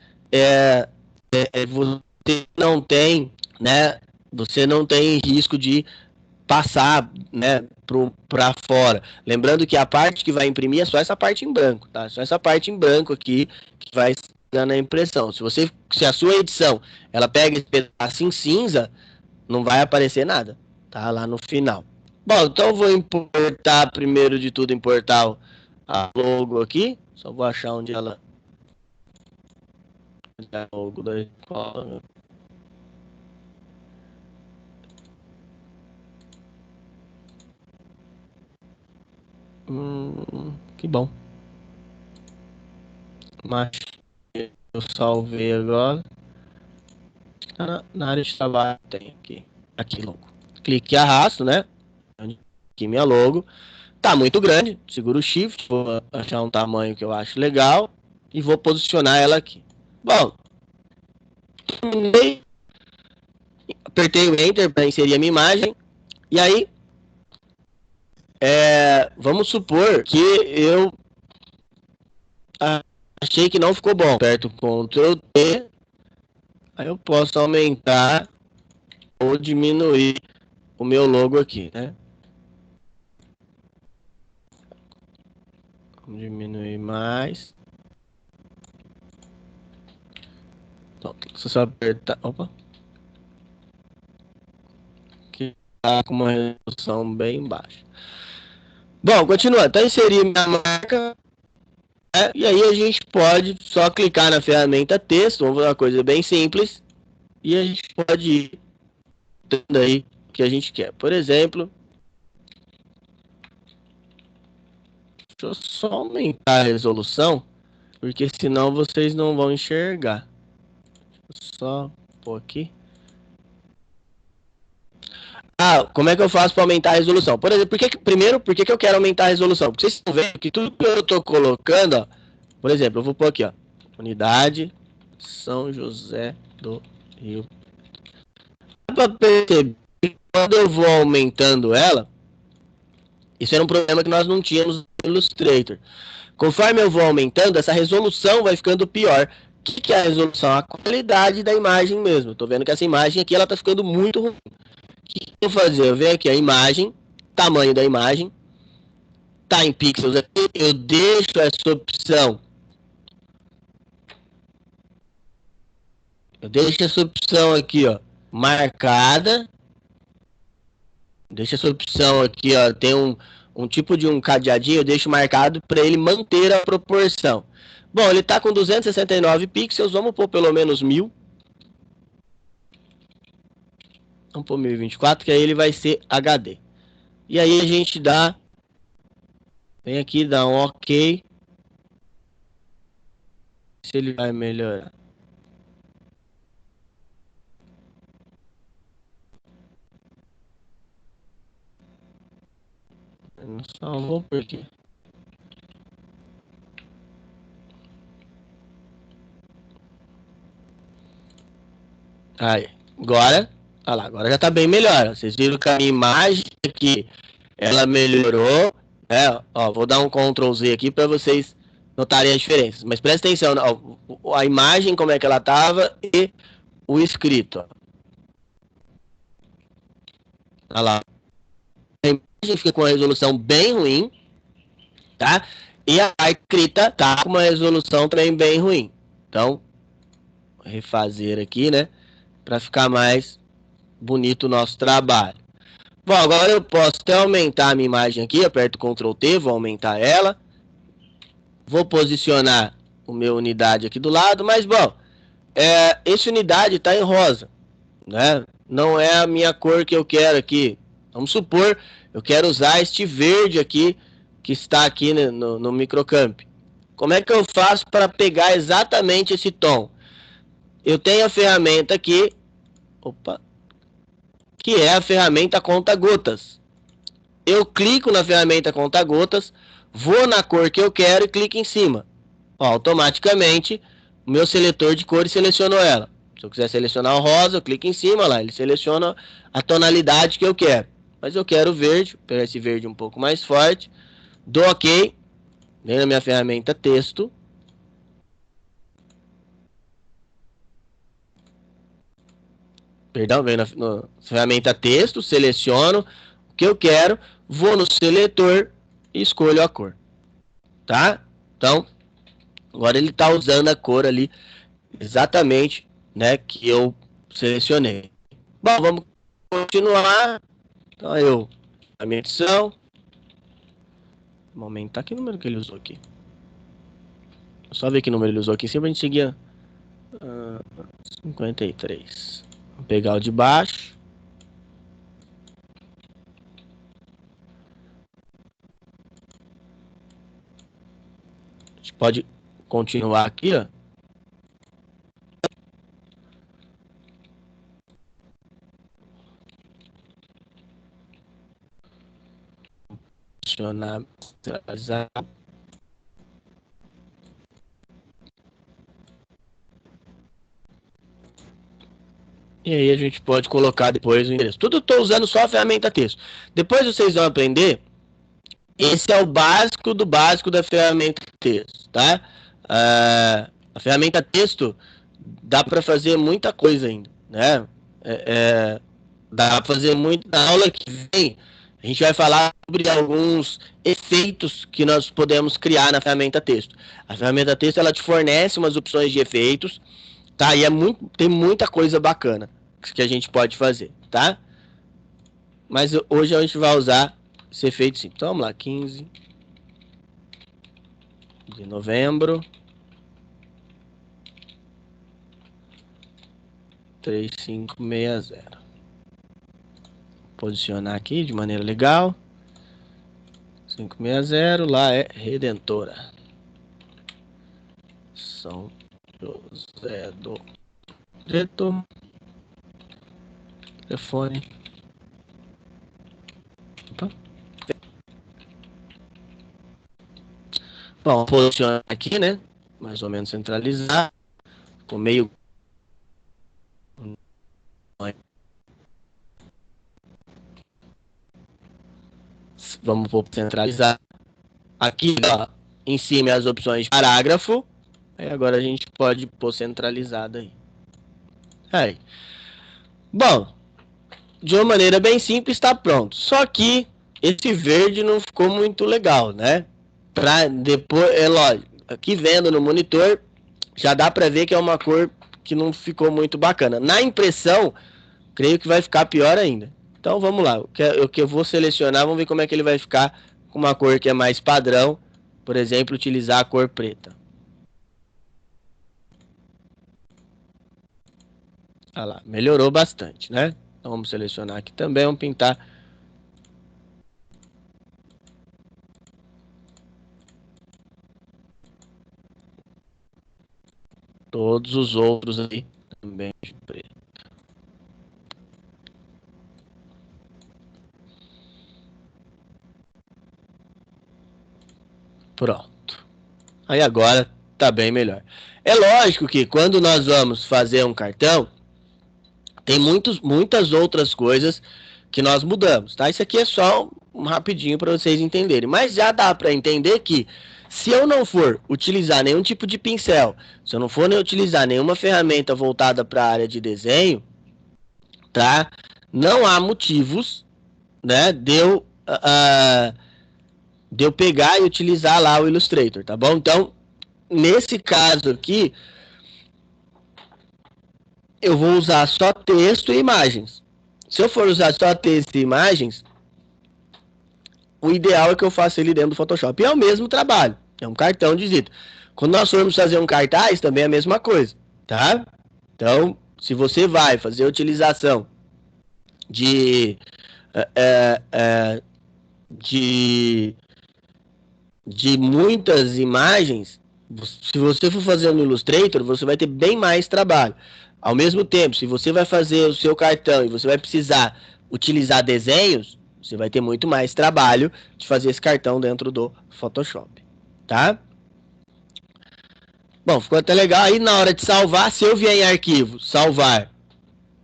Speaker 1: você não tem, né, você não tem risco de passar, né, para fora. Lembrando que a parte que vai imprimir é só essa parte em branco, tá? Só essa parte em branco aqui que vai dando a impressão. Se a sua edição, ela pega esse pedaço em cinza, não vai aparecer nada, tá? Lá no final. Bom, então eu vou importar, primeiro de tudo, importar a logo aqui. Só vou achar onde ela... A logo da escola. Que bom. Mas eu salvei agora. Tá na área de trabalho, tem aqui logo. Clique e arrasto, né? Aqui minha logo. Tá muito grande, seguro o Shift, vou achar um tamanho que eu acho legal e vou posicionar ela aqui. Bom, terminei, apertei o Enter para inserir a minha imagem e aí vamos supor que eu achei que não ficou bom. Aperto Ctrl T, aí eu posso aumentar ou diminuir o meu logo aqui, né? Vamos diminuir mais. Então, se você apertar... Opa! Aqui tá com uma resolução bem baixa. Bom, continuando. Então, inserir minha marca. E aí a gente pode só clicar na ferramenta texto. Vamos fazer uma coisa bem simples. E a gente pode ir dando aí o que a gente quer. Por exemplo... Deixa eu só aumentar a resolução, porque senão vocês não vão enxergar. Deixa eu só pôr aqui. Como é que eu faço para aumentar a resolução? Por exemplo, por que eu quero aumentar a resolução? Porque vocês estão vendo que tudo que eu estou colocando, ó, por exemplo, eu vou pôr aqui, ó, Unidade São José do Rio. Dá para perceber que quando eu vou aumentando ela, isso era um problema que nós não tínhamos no Illustrator. Conforme eu vou aumentando, essa resolução vai ficando pior. O que é a resolução? A qualidade da imagem mesmo. Estou vendo que essa imagem aqui ela está ficando muito ruim. O que eu vou fazer? Eu venho aqui a imagem, tamanho da imagem, tá em pixels aqui, eu deixo essa opção. Eu deixo essa opção aqui, ó, marcada. Deixa essa opção aqui, ó, tem um tipo de um cadeadinho, eu deixo marcado para ele manter a proporção. Bom, ele está com 269 pixels, vamos pôr pelo menos 1000. Vamos pôr 1024, que aí ele vai ser HD. E aí a gente dá... Vem aqui, dá um OK. Se ele vai melhorar. Eu não salvou por quê? Aí, agora, olha lá, agora já tá bem melhor. Vocês viram que a minha imagem aqui, ela melhorou, né? Ó, vou dar um Ctrl Z aqui para vocês notarem as diferenças. Mas presta atenção, ó, a imagem como é que ela tava e o escrito. Ó. Olha lá. A imagem fica com uma resolução bem ruim, tá? E a escrita tá com uma resolução também bem ruim. Então, vou refazer aqui, né? Para ficar mais bonito o nosso trabalho. Bom, agora eu posso até aumentar a minha imagem aqui, aperto Ctrl T, vou aumentar ela. Vou posicionar o meu unidade aqui do lado, mas bom, essa unidade está em rosa, né? Não é a minha cor que eu quero aqui. Vamos supor, eu quero usar este verde aqui, que está aqui no microcamp. Como é que eu faço para pegar exatamente esse tom? Eu tenho a ferramenta aqui, que é a ferramenta conta-gotas. Eu clico na ferramenta conta-gotas, vou na cor que eu quero e clico em cima. Ó, automaticamente, o meu seletor de cores selecionou ela. Se eu quiser selecionar o rosa, eu clico em cima lá, ele seleciona a tonalidade que eu quero. Mas eu quero o verde, vou pegar esse verde um pouco mais forte, dou OK, vem na minha ferramenta texto. Perdão, vem na ferramenta texto, seleciono o que eu quero, vou no seletor e escolho a cor. Tá? Então, agora ele está usando a cor ali exatamente, né, que eu selecionei. Bom, vamos continuar. Então, a minha edição. Vamos aumentar que número que ele usou aqui. Só ver que número ele usou aqui. Sempre a gente seguia 53. Vou pegar o de baixo. A gente pode continuar aqui, ó. Funcionar, centralizar. E aí a gente pode colocar depois o endereço. Tudo estou usando só a ferramenta texto. Depois vocês vão aprender. Esse é o básico do básico da ferramenta texto, tá? A ferramenta texto dá para fazer muita coisa ainda, né? Dá para fazer muito. Na aula que vem, a gente vai falar sobre alguns efeitos que nós podemos criar na ferramenta texto. A ferramenta texto, ela te fornece umas opções de efeitos, tá? E tem muita coisa bacana que a gente pode fazer, tá? Mas hoje a gente vai usar esse efeito sim. Então vamos lá, 15 de novembro. 3560. Posicionar aqui de maneira legal. 560, lá é Redentora. São José do Preto. Telefone. Opa. Bom, posicionar aqui, né? Mais ou menos centralizar. Com meio. Vamos centralizar. Aqui, ó, em cima as opções de parágrafo. Aí agora a gente pode pôr centralizado aí. Aí. Bom, de uma maneira bem simples, está pronto. Só que esse verde não ficou muito legal, né? Pra depois, é lógico, aqui vendo no monitor, já dá para ver que é uma cor que não ficou muito bacana. Na impressão, creio que vai ficar pior ainda. Então vamos lá, o que eu vou selecionar, vamos ver como é que ele vai ficar com uma cor que é mais padrão. Por exemplo, utilizar a cor preta. Olha lá, melhorou bastante, né? Então vamos selecionar aqui também, vamos pintar todos os outros aí também de preto. Pronto. Aí agora tá bem melhor. É lógico que quando nós vamos fazer um cartão, tem muitas outras coisas que nós mudamos, tá? Isso aqui é só um rapidinho para vocês entenderem. Mas já dá para entender que se eu não for utilizar nenhum tipo de pincel, se eu não for nem utilizar nenhuma ferramenta voltada para a área de desenho, tá? Não há motivos, né, de eu pegar e utilizar lá o Illustrator, tá bom? Então, nesse caso aqui, eu vou usar só texto e imagens. Se eu for usar só texto e imagens, o ideal é que eu faça ele dentro do Photoshop. E é o mesmo trabalho, é um cartão de visita. Quando nós formos fazer um cartaz, também é a mesma coisa, tá? Então, se você vai fazer a utilização de muitas imagens, se você for fazer no Illustrator, você vai ter bem mais trabalho. Ao mesmo tempo, se você vai fazer o seu cartão e você vai precisar utilizar desenhos, você vai ter muito mais trabalho de fazer esse cartão dentro do Photoshop, tá? Bom, ficou até legal. Aí na hora de salvar, se eu vier em arquivo, salvar,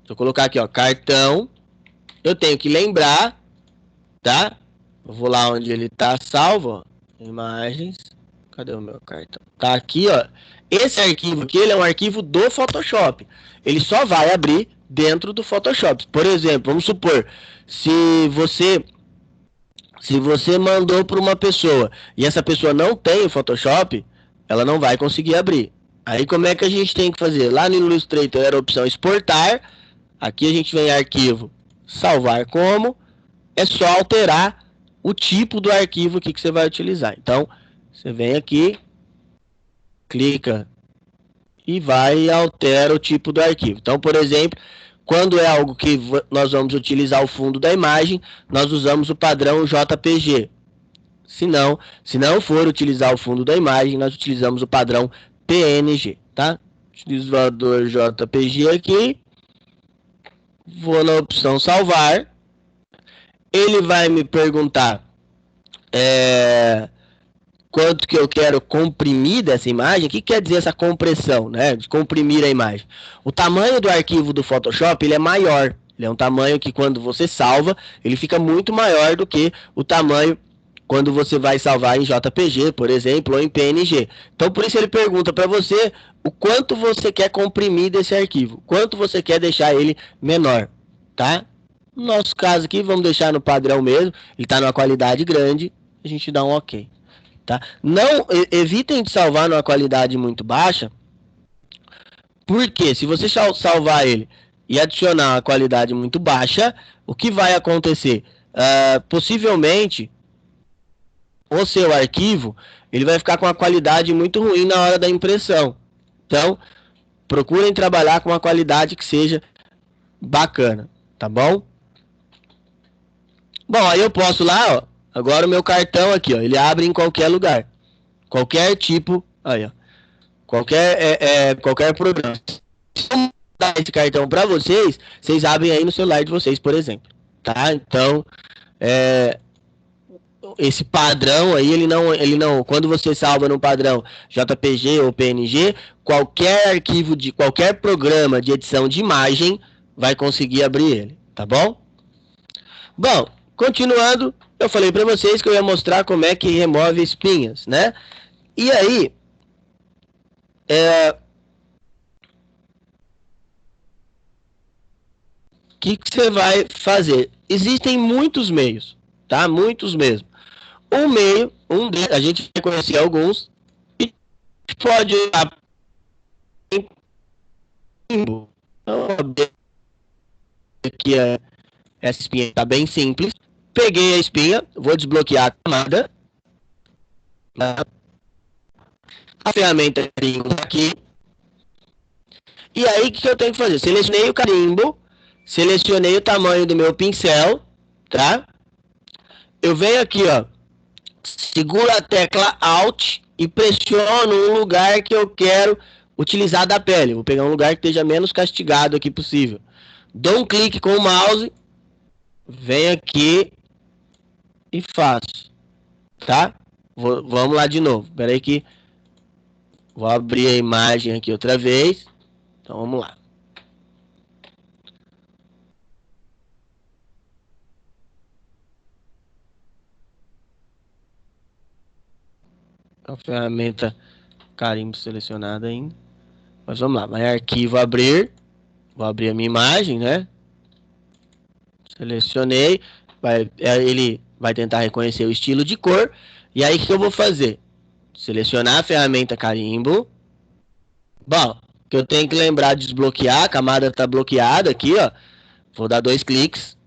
Speaker 1: se eu colocar aqui, ó, cartão, eu tenho que lembrar, tá? Eu vou lá onde ele tá salvo, ó, imagens, cadê o meu cartão? Tá aqui, ó. Esse arquivo aqui, ele é um arquivo do Photoshop. Ele só vai abrir dentro do Photoshop. Por exemplo, vamos supor, se você mandou para uma pessoa e essa pessoa não tem o Photoshop, ela não vai conseguir abrir. Aí como é que a gente tem que fazer? Lá no Illustrator era a opção exportar. Aqui a gente vem em arquivo, salvar como. É só alterar o tipo do arquivo aqui que você vai utilizar. Então, você vem aqui, clica e vai e altera o tipo do arquivo. Então, por exemplo, quando é algo que nós vamos utilizar o fundo da imagem, nós usamos o padrão JPG. Se não for utilizar o fundo da imagem, nós utilizamos o padrão PNG, tá? Utilizador JPG aqui. Vou na opção salvar. Ele vai me perguntar quanto que eu quero comprimir dessa imagem. O que quer dizer essa compressão, né? De comprimir a imagem. O tamanho do arquivo do Photoshop, ele é maior. Ele é um tamanho que quando você salva, ele fica muito maior do que o tamanho quando você vai salvar em JPG, por exemplo, ou em PNG. Então, por isso ele pergunta para você o quanto você quer comprimir desse arquivo. Quanto você quer deixar ele menor, tá? No nosso caso aqui, vamos deixar no padrão mesmo. Ele está numa qualidade grande, a gente dá um OK. Tá? Não, evitem de salvar numa qualidade muito baixa, porque se você salvar ele e adicionar uma qualidade muito baixa, o que vai acontecer? Possivelmente, o seu arquivo ele vai ficar com uma qualidade muito ruim na hora da impressão. Então, procurem trabalhar com uma qualidade que seja bacana, tá bom? Bom, aí eu posso lá, ó, agora o meu cartão aqui, ó, ele abre em qualquer lugar. Qualquer tipo, aí, ó, qualquer programa. Se eu dar esse cartão para vocês, vocês abrem aí no celular de vocês, por exemplo, tá? Então, esse padrão aí, ele não, quando você salva no padrão JPG ou PNG, qualquer arquivo de qualquer programa de edição de imagem vai conseguir abrir ele, tá bom? Bom, continuando, eu falei para vocês que eu ia mostrar como é que remove espinhas, né? E aí, o que você vai fazer? Existem muitos meios, tá? Muitos mesmo. A gente vai conhecer alguns e pode usar aqui essa espinha está bem simples. Peguei a espinha, vou desbloquear a camada. A ferramenta aqui. E aí, o que eu tenho que fazer? Selecionei o carimbo, selecionei o tamanho do meu pincel, tá? Eu venho aqui, ó, seguro a tecla Alt e pressiono um lugar que eu quero utilizar da pele. Vou pegar um lugar que esteja menos castigado aqui possível. Dou um clique com o mouse, venho aqui e faço, tá? Vamos lá de novo. Espera aí que vou abrir a imagem aqui outra vez. Então vamos lá. A ferramenta carimbo selecionada ainda. Mas vamos lá. Vai arquivo abrir. Vou abrir a minha imagem, né? Selecionei. Ele vai tentar reconhecer o estilo de cor. E aí o que eu vou fazer? Selecionar a ferramenta carimbo. Bom, que eu tenho que lembrar de desbloquear. A camada está bloqueada aqui, ó. Vou dar 2 cliques.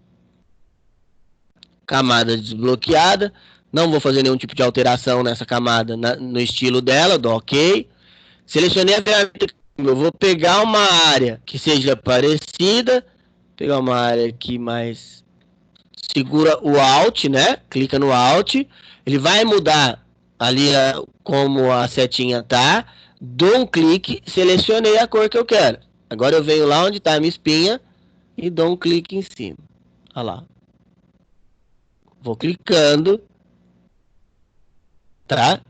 Speaker 1: Camada desbloqueada. Não vou fazer nenhum tipo de alteração nessa camada no estilo dela. Dou OK. Selecionei a ferramenta. Eu vou pegar uma área que seja parecida. Pegar uma área aqui mais. Segura o Alt, né? Clica no Alt. Ele vai mudar ali como a setinha tá. Dou um clique. Selecionei a cor que eu quero. Agora eu venho lá onde está a minha espinha. E dou um clique em cima. Olha lá. Vou clicando. Tá?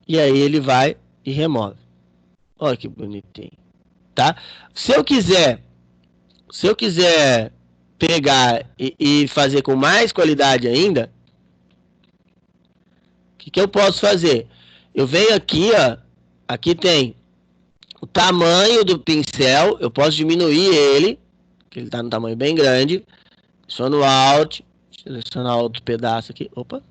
Speaker 1: E aí ele vai e remove. Olha que bonitinho. Tá? Se eu quiser pegar e fazer com mais qualidade ainda, o que eu posso fazer? Eu venho aqui, ó, aqui tem o tamanho do pincel, eu posso diminuir ele, que ele está no tamanho bem grande, seleciono Alt, selecionar outro pedaço aqui, opa,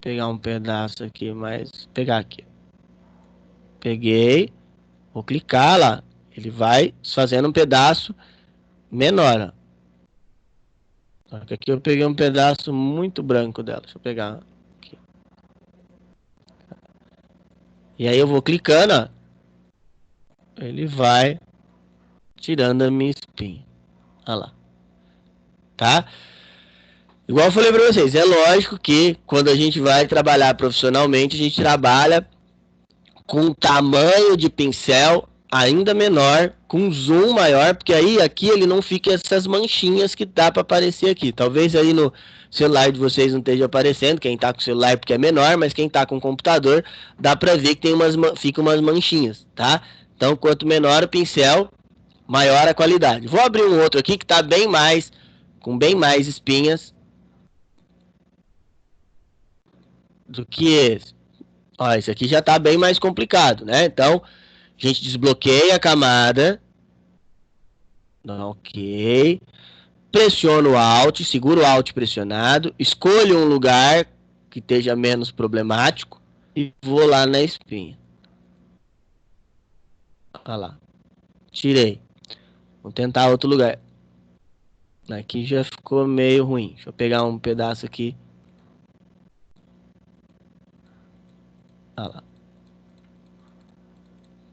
Speaker 1: pegar um pedaço aqui, pegar aqui, peguei, vou clicar lá, ele vai fazendo um pedaço menor, ó. Aqui eu peguei um pedaço muito branco dela. Deixa eu pegar aqui. E aí eu vou clicando, ó. Ele vai tirando a minha espinha. Olha lá. Tá? Igual eu falei pra vocês, é lógico que quando a gente vai trabalhar profissionalmente, a gente trabalha com tamanho de pincel ainda menor, com zoom maior, porque aí aqui ele não fica essas manchinhas que dá para aparecer aqui. Talvez aí no celular de vocês não esteja aparecendo, quem tá com o celular porque é menor, mas quem tá com o computador dá para ver que tem fica umas manchinhas, tá? Então, quanto menor o pincel, maior a qualidade. Vou abrir um outro aqui que tá com bem mais espinhas do que esse. Ó, esse aqui já tá bem mais complicado, né? Então, a gente desbloqueia a camada. Ok. Pressiono o Alt, seguro o Alt pressionado. Escolho um lugar que esteja menos problemático. E vou lá na espinha. Olha lá. Tirei. Vou tentar outro lugar. Aqui já ficou meio ruim. Deixa eu pegar um pedaço aqui. Olha lá.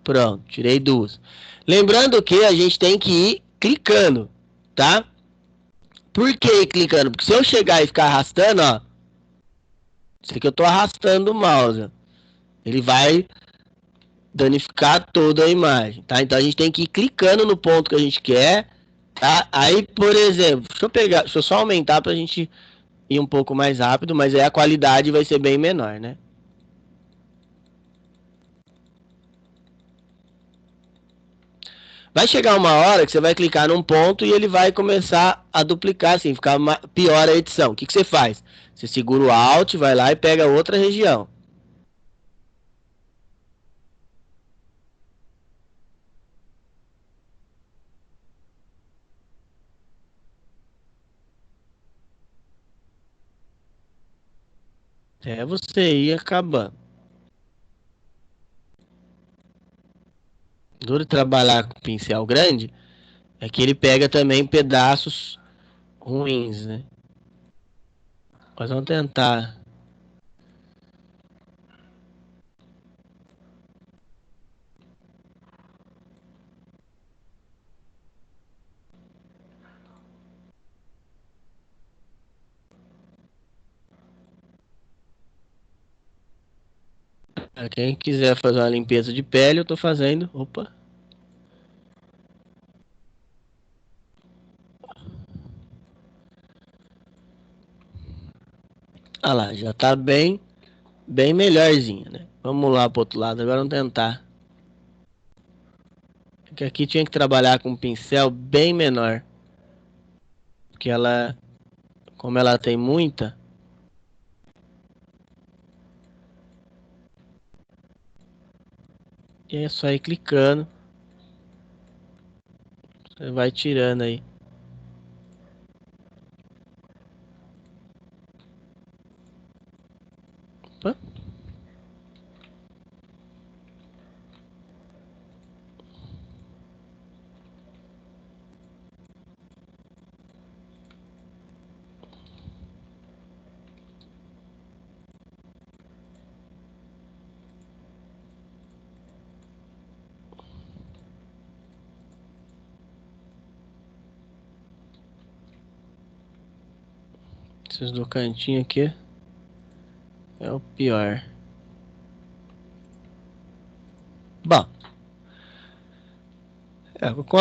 Speaker 1: Pronto, tirei duas. Lembrando que a gente tem que ir clicando, tá? Por que ir clicando? Porque se eu chegar e ficar arrastando, ó. Isso aqui eu tô arrastando o mouse. Ele vai danificar toda a imagem, tá? Então a gente tem que ir clicando no ponto que a gente quer, tá? Aí, por exemplo, deixa eu só aumentar pra gente ir um pouco mais rápido, mas aí a qualidade vai ser bem menor, né? Vai chegar uma hora que você vai clicar num ponto e ele vai começar a duplicar, assim, ficar pior a edição. O que você faz? Você segura o Alt, vai lá e pega outra região. Até você ir acabando. Duro trabalhar com pincel grande é que ele pega também pedaços ruins, né? Mas vamos tentar. Quem quiser fazer uma limpeza de pele, eu tô fazendo. Opa. Ah lá, já tá bem melhorzinha, né? Vamos lá pro outro lado, agora vamos tentar. Porque aqui tinha que trabalhar com um pincel bem menor. Porque ela, como ela tem muita, e é só ir clicando. Você vai tirando aí. Opa. Esses do cantinho aqui é o pior. Bom, com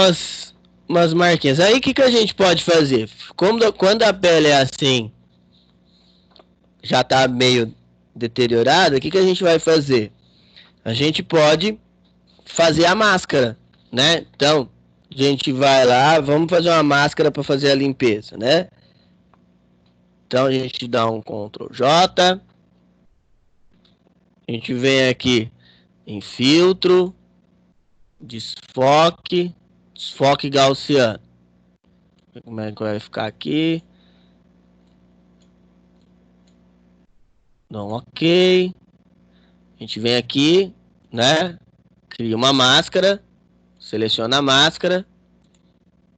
Speaker 1: umas marquinhas. Aí o que a gente pode fazer? Quando a pele é assim, já tá meio deteriorada, o que a gente vai fazer? A gente pode fazer a máscara, né? Então, a gente vai lá, vamos fazer uma máscara para fazer a limpeza, né? Então a gente dá um Ctrl J, a gente vem aqui em filtro, desfoque gaussiano. Como é que vai ficar aqui? Dá um OK. A gente vem aqui, né? Cria uma máscara, seleciona a máscara,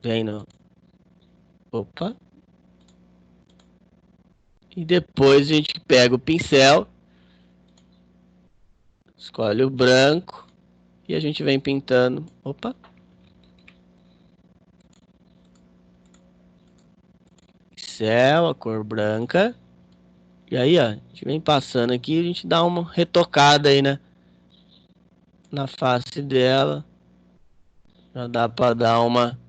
Speaker 1: vem no... Opa. E depois a gente pega o pincel, escolhe o branco e a gente vem pintando. Opa. Pincel, a cor branca. E aí, ó, a gente vem passando aqui, a gente dá uma retocada aí, né? Na face dela. Já dá pra dar uma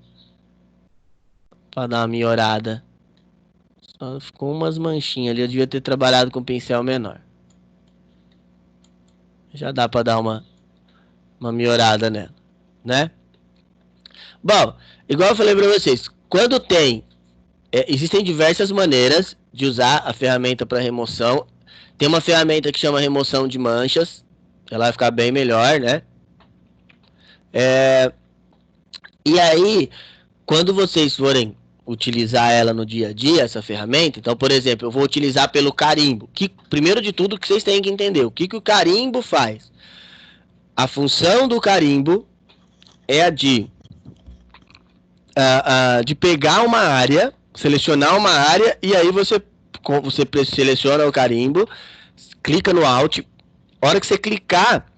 Speaker 1: melhorada. Só ficou umas manchinhas ali, eu devia ter trabalhado com pincel menor. Já dá pra dar uma melhorada nela, né? Bom, igual eu falei pra vocês, quando tem... existem diversas maneiras de usar a ferramenta para remoção. Tem uma ferramenta que chama remoção de manchas. Ela vai ficar bem melhor, né? E aí, quando vocês forem utilizar ela no dia a dia, essa ferramenta, então, por exemplo, eu vou utilizar pelo carimbo. Que, primeiro de tudo, que vocês têm que entender, o que o carimbo faz? A função do carimbo é a de pegar uma área, selecionar uma área, e aí você seleciona o carimbo, clica no Alt. A hora que você clicar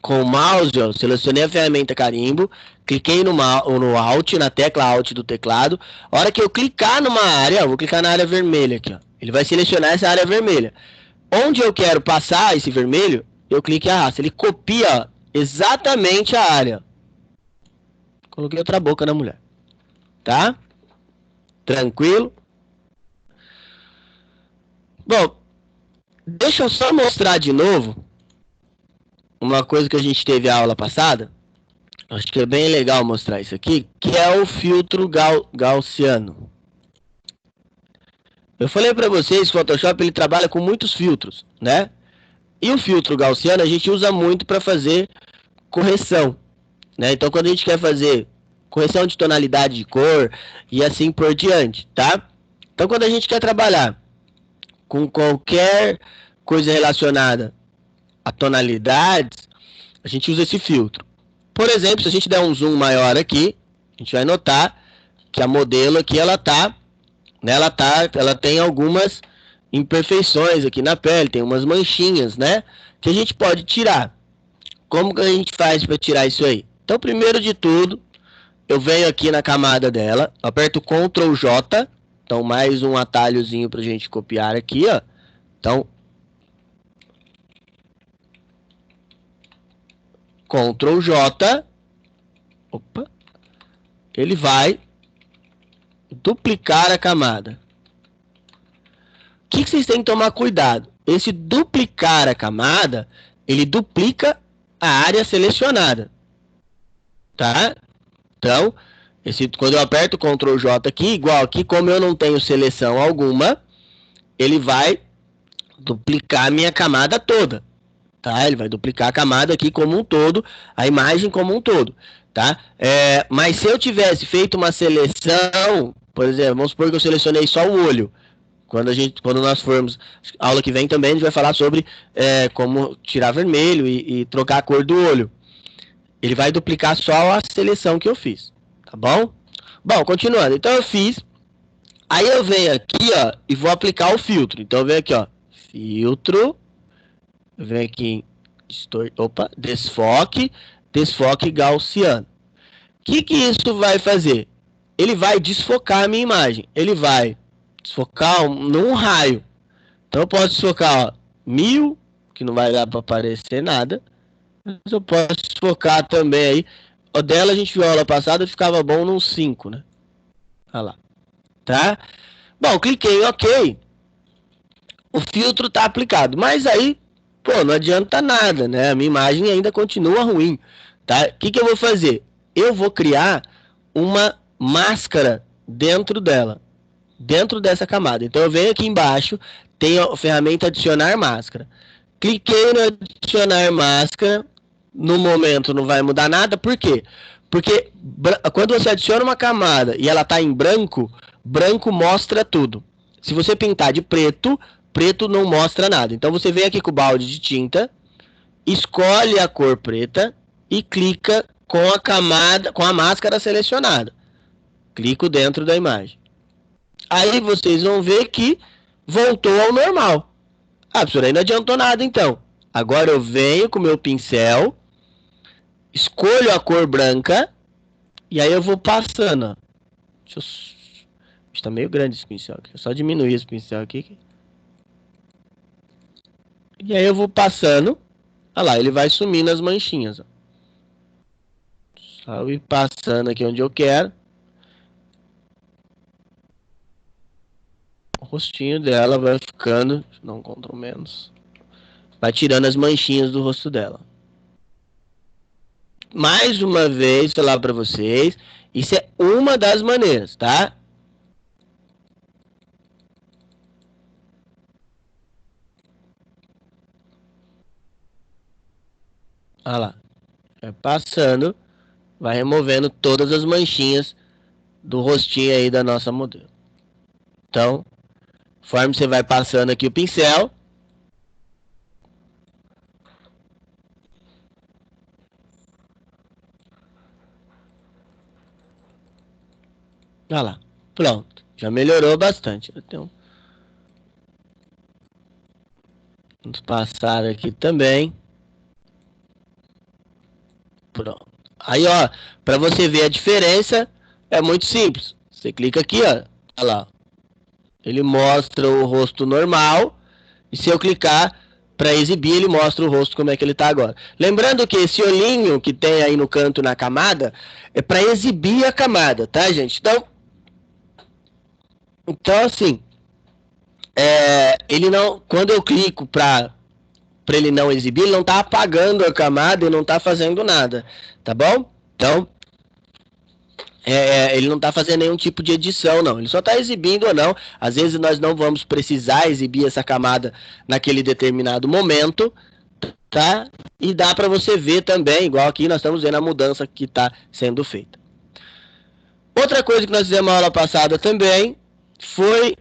Speaker 1: com o mouse, ó, selecionei a ferramenta carimbo, cliquei no Alt, na tecla Alt do teclado. A hora que eu clicar numa área, ó, vou clicar na área vermelha aqui, ó, ele vai selecionar essa área vermelha. Onde eu quero passar esse vermelho, eu clico e arrasto. Ele copia, ó, exatamente a área. Coloquei outra boca na mulher. Tá? Tranquilo? Bom, deixa eu só mostrar de novo uma coisa que a gente teve a aula passada. Acho que é bem legal mostrar isso aqui, que é o filtro gaussiano. Eu falei para vocês que o Photoshop ele trabalha com muitos filtros, né? E o filtro gaussiano a gente usa muito para fazer correção, né? Então quando a gente quer fazer correção de tonalidade de cor e assim por diante, tá? Então quando a gente quer trabalhar com qualquer coisa relacionada a tonalidades, a gente usa esse filtro. Por exemplo, se a gente der um zoom maior aqui, a gente vai notar que a modelo aqui ela tem algumas imperfeições aqui na pele, tem umas manchinhas, né? Que a gente pode tirar. Como que a gente faz para tirar isso aí? Então, primeiro de tudo, eu venho aqui na camada dela, aperto Ctrl J, então mais um atalhozinho para a gente copiar aqui, ó. Então, Ctrl J, opa, ele vai duplicar a camada. O que vocês têm que tomar cuidado? Esse duplicar a camada, ele duplica a área selecionada, tá? Então, quando eu aperto o Ctrl J aqui, igual aqui, como eu não tenho seleção alguma, ele vai duplicar a minha camada toda, tá? Ele vai duplicar a camada aqui como um todo, a imagem como um todo, tá? Mas se eu tivesse feito uma seleção, por exemplo, vamos supor que eu selecionei só o olho. Quando nós formos, aula que vem também, a gente vai falar sobre como tirar vermelho e trocar a cor do olho. Ele vai duplicar só a seleção que eu fiz, tá bom? Bom, continuando. Então eu fiz. Aí eu venho aqui, ó, e vou aplicar o filtro. Então eu venho aqui, ó, filtro. Eu venho aqui em desfoque gaussiano. O que isso vai fazer? Ele vai desfocar a minha imagem. Ele vai desfocar num raio. Então eu posso desfocar, ó, 1000, que não vai dar para aparecer nada. Mas eu posso desfocar também aí. O dela a gente viu a aula passada, ficava bom num 5, né? Olha lá. Tá? Bom, cliquei em OK. O filtro tá aplicado. Mas aí, pô, não adianta nada, né? A minha imagem ainda continua ruim. Tá? O que eu vou fazer? Eu vou criar uma máscara dentro dela. Dentro dessa camada. Então eu venho aqui embaixo, tem a ferramenta adicionar máscara. Cliquei no adicionar máscara. No momento não vai mudar nada. Por quê? Porque quando você adiciona uma camada e ela está em branco, branco mostra tudo. Se você pintar de preto, preto não mostra nada. Então você vem aqui com o balde de tinta, escolhe a cor preta e clica com a camada, com a máscara selecionada. Clico dentro da imagem. Aí vocês vão ver que voltou ao normal. Ah, professor, aí não adiantou nada então. Agora eu venho com o meu pincel, escolho a cor branca e aí eu vou passando. Está meio grande esse pincel aqui. Eu só diminuir esse pincel aqui. E aí eu vou passando. Olha lá, ele vai sumindo as manchinhas. Ó. Só ir passando aqui onde eu quero. O rostinho dela vai ficando, não Ctrl menos, vai tirando as manchinhas do rosto dela. Mais uma vez, vou falar para vocês, isso é uma das maneiras, tá? Olha lá, vai passando, vai removendo todas as manchinhas do rostinho aí da nossa modelo. Então, conforme você vai passando aqui o pincel, olha lá, pronto, já melhorou bastante. Vamos passar aqui também. Pronto. Aí, ó, para você ver a diferença, é muito simples. Você clica aqui, ó, olha lá. Ele mostra o rosto normal. E se eu clicar para exibir, ele mostra o rosto como é que ele está agora. Lembrando que esse olhinho que tem aí no canto na camada é para exibir a camada, tá, gente? Então assim, ele não, quando eu clico para ele não exibir, ele não está apagando a camada e não está fazendo nada, tá bom? Então, ele não está fazendo nenhum tipo de edição, não. Ele só está exibindo ou não. Às vezes nós não vamos precisar exibir essa camada naquele determinado momento, tá? E dá para você ver também, igual aqui nós estamos vendo a mudança que está sendo feita. Outra coisa que nós fizemos na aula passada também foi...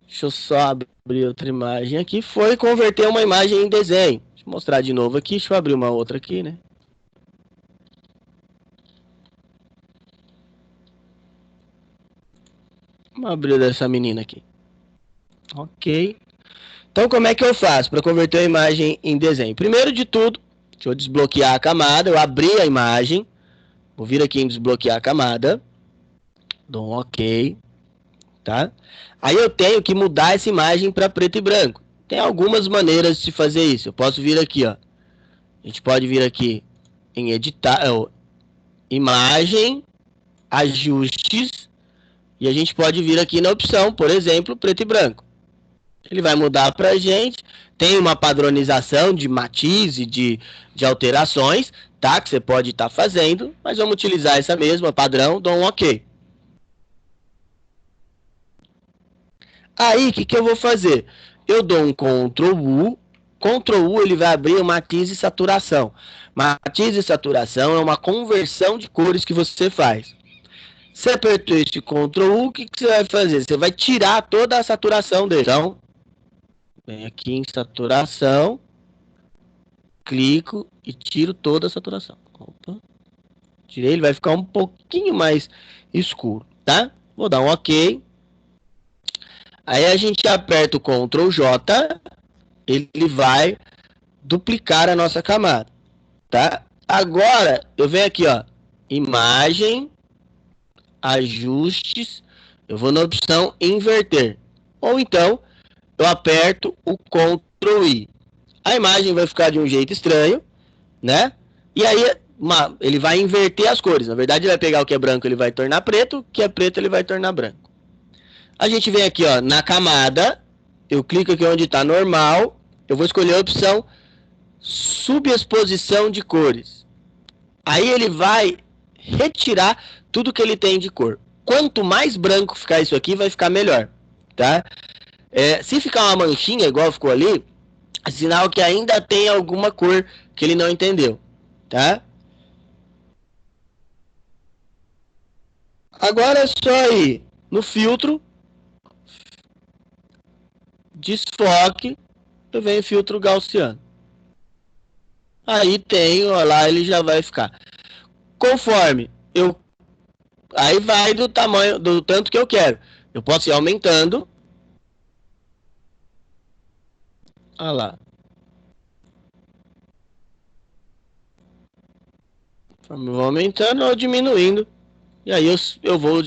Speaker 1: Deixa eu só abrir outra imagem aqui. Foi converter uma imagem em desenho. Deixa eu mostrar de novo aqui. Deixa eu abrir uma outra aqui, né? Vamos abrir dessa menina aqui. Ok. Então, como é que eu faço para converter a imagem em desenho? Primeiro de tudo, deixa eu desbloquear a camada. Eu abri a imagem. Vou vir aqui em desbloquear a camada. Dou um ok. Tá? Aí eu tenho que mudar essa imagem para preto e branco. Tem algumas maneiras de fazer isso. Eu posso vir aqui, ó. A gente pode vir aqui em editar, imagem, ajustes, e a gente pode vir aqui na opção, por exemplo, preto e branco. Ele vai mudar para a gente, tem uma padronização de matiz e de alterações, tá? Que você pode estar fazendo, mas vamos utilizar essa mesma padrão, dou um OK. Aí, o que eu vou fazer? Eu dou um Ctrl U. Ctrl U, ele vai abrir o matiz e saturação. Matiz e saturação é uma conversão de cores que você faz. Você apertou esse Ctrl U, o que você vai fazer? Você vai tirar toda a saturação dele. Então, vem aqui em saturação, clico e tiro toda a saturação. Opa. Tirei, ele vai ficar um pouquinho mais escuro, tá? Vou dar um OK. Aí a gente aperta o Ctrl J, ele vai duplicar a nossa camada, tá? Agora, eu venho aqui, ó, imagem, ajustes, eu vou na opção inverter. Ou então, eu aperto o Ctrl I. A imagem vai ficar de um jeito estranho, né? E aí, ele vai inverter as cores. Na verdade, ele vai pegar o que é branco, ele vai tornar preto, o que é preto, ele vai tornar branco. A gente vem aqui, ó, na camada, eu clico aqui onde está normal, eu vou escolher a opção subexposição de cores. Aí ele vai retirar tudo que ele tem de cor. Quanto mais branco ficar isso aqui, vai ficar melhor, tá? Se ficar uma manchinha, igual ficou ali, é sinal que ainda tem alguma cor que ele não entendeu, tá? Agora é só ir no filtro, desfoque, eu venho filtro gaussiano. Aí tem, ó lá, ele já vai ficar. Conforme aí vai do tamanho, do tanto que eu quero. Eu posso ir aumentando. Olha lá. Eu vou aumentando ou diminuindo. E aí eu vou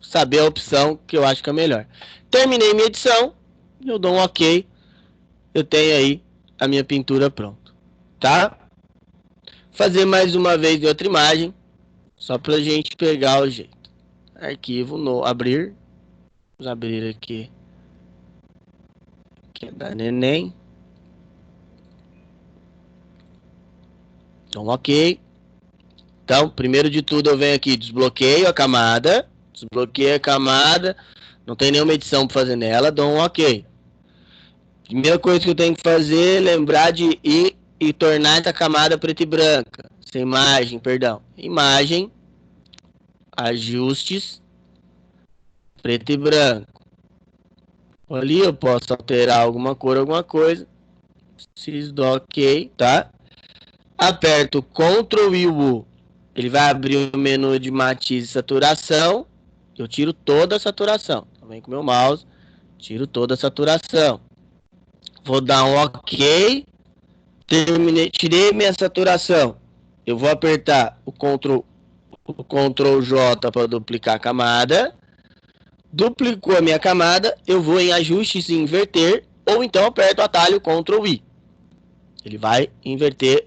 Speaker 1: saber a opção que eu acho que é melhor. Terminei minha edição. Eu dou um OK. Eu tenho aí a minha pintura pronta. Tá? Fazer mais uma vez em outra imagem. Só pra gente pegar o jeito. Arquivo, abrir. Vamos abrir aqui. Que é da neném. Então, OK. Então, primeiro de tudo eu venho aqui, desbloqueio a camada. Desbloqueio a camada. Não tem nenhuma edição para fazer nela. Dou um OK. Primeira coisa que eu tenho que fazer é lembrar de ir e tornar essa camada preta e branca. Essa imagem, perdão. Imagem. Ajustes. Preto e branco. Ali eu posso alterar alguma cor, alguma coisa. Preciso do OK, tá? Aperto Ctrl e U. Ele vai abrir o menu de matiz e saturação. Eu tiro toda a saturação. Vem com o meu mouse. Tiro toda a saturação. Vou dar um OK. Tirei minha saturação. Eu vou apertar o Ctrl J para duplicar a camada. Duplicou a minha camada. Eu vou em ajustes e inverter. Ou então aperto o atalho Ctrl I. Ele vai inverter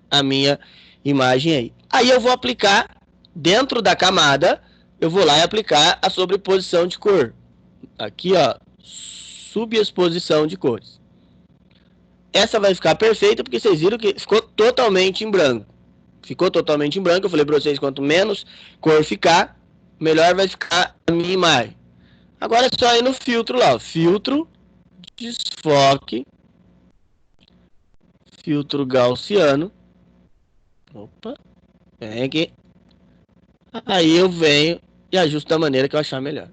Speaker 1: a minha imagem aí. Aí eu vou aplicar dentro da camada. Eu vou lá e aplicar a sobreposição de cor. Aqui, ó, subexposição de cores. Essa vai ficar perfeita porque vocês viram que ficou totalmente em branco. Ficou totalmente em branco. Eu falei para vocês, quanto menos cor ficar, melhor vai ficar a minha imagem. Agora é só ir no filtro lá, ó. Filtro, desfoque, filtro gaussiano. Opa, vem aqui. Aí eu venho e ajusto da maneira que eu achar melhor.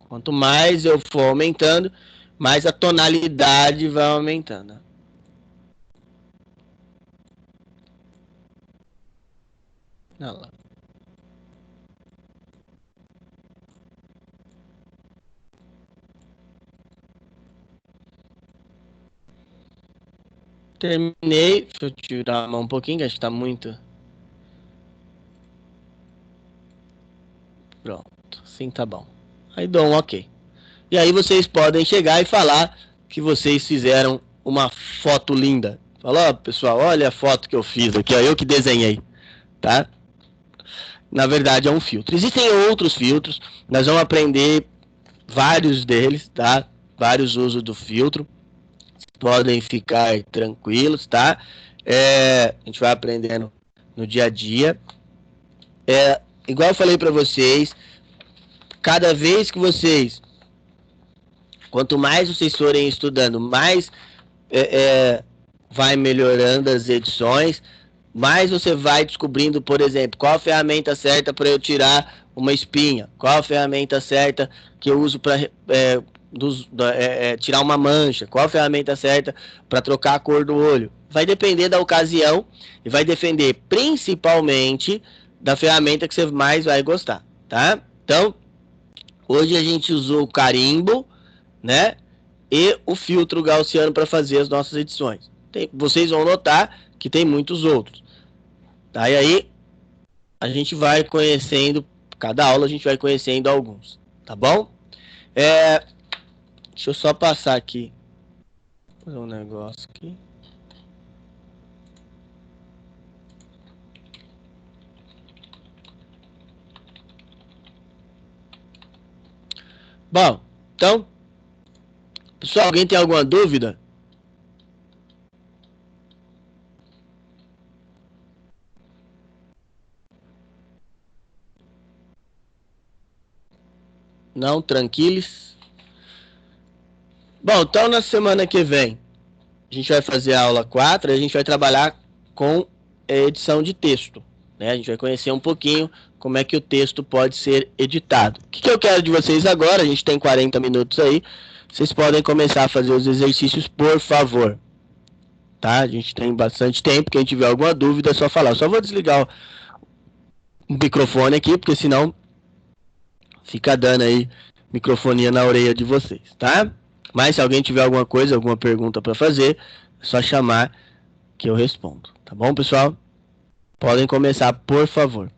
Speaker 1: Quanto mais eu for aumentando, mais a tonalidade vai aumentando. Olha lá. Terminei. Deixa eu tirar a mão um pouquinho, que acho que tá muito. Pronto, assim tá bom. Aí dou um OK. E aí vocês podem chegar e falar que vocês fizeram uma foto linda. Fala, ó, pessoal, olha a foto que eu fiz aqui, ó, eu que desenhei, tá? Na verdade é um filtro. Existem outros filtros, nós vamos aprender vários deles, tá? Vários usos do filtro. Podem ficar tranquilos, tá? A gente vai aprendendo no dia a dia. Igual eu falei para vocês, cada vez que vocês, quanto mais vocês forem estudando, mais é, é, vai melhorando as edições, mais você vai descobrindo, por exemplo, qual a ferramenta certa para eu tirar uma espinha, qual a ferramenta certa que eu uso para tirar uma mancha, qual a ferramenta certa para trocar a cor do olho. Vai depender da ocasião e vai depender principalmente da ferramenta que você mais vai gostar, tá? Então, hoje a gente usou o carimbo, né? E o filtro gaussiano para fazer as nossas edições. Vocês vão notar que tem muitos outros. Tá? E aí a gente vai conhecendo, cada aula a gente vai conhecendo alguns, tá bom? Deixa eu só passar aqui, fazer um negócio aqui. Bom, então, pessoal, alguém tem alguma dúvida? Não, tranquilos. Bom, então na semana que vem a gente vai fazer a aula 4 e a gente vai trabalhar com edição de texto. Né? A gente vai conhecer um pouquinho como é que o texto pode ser editado. O que eu quero de vocês agora? A gente tem 40 minutos aí. Vocês podem começar a fazer os exercícios, por favor. Tá? A gente tem bastante tempo. Quem tiver alguma dúvida é só falar. Eu só vou desligar o microfone aqui, porque senão fica dando aí microfonia na orelha de vocês, tá? Mas se alguém tiver alguma coisa, alguma pergunta para fazer, é só chamar que eu respondo. Tá bom, pessoal? Podem começar, por favor.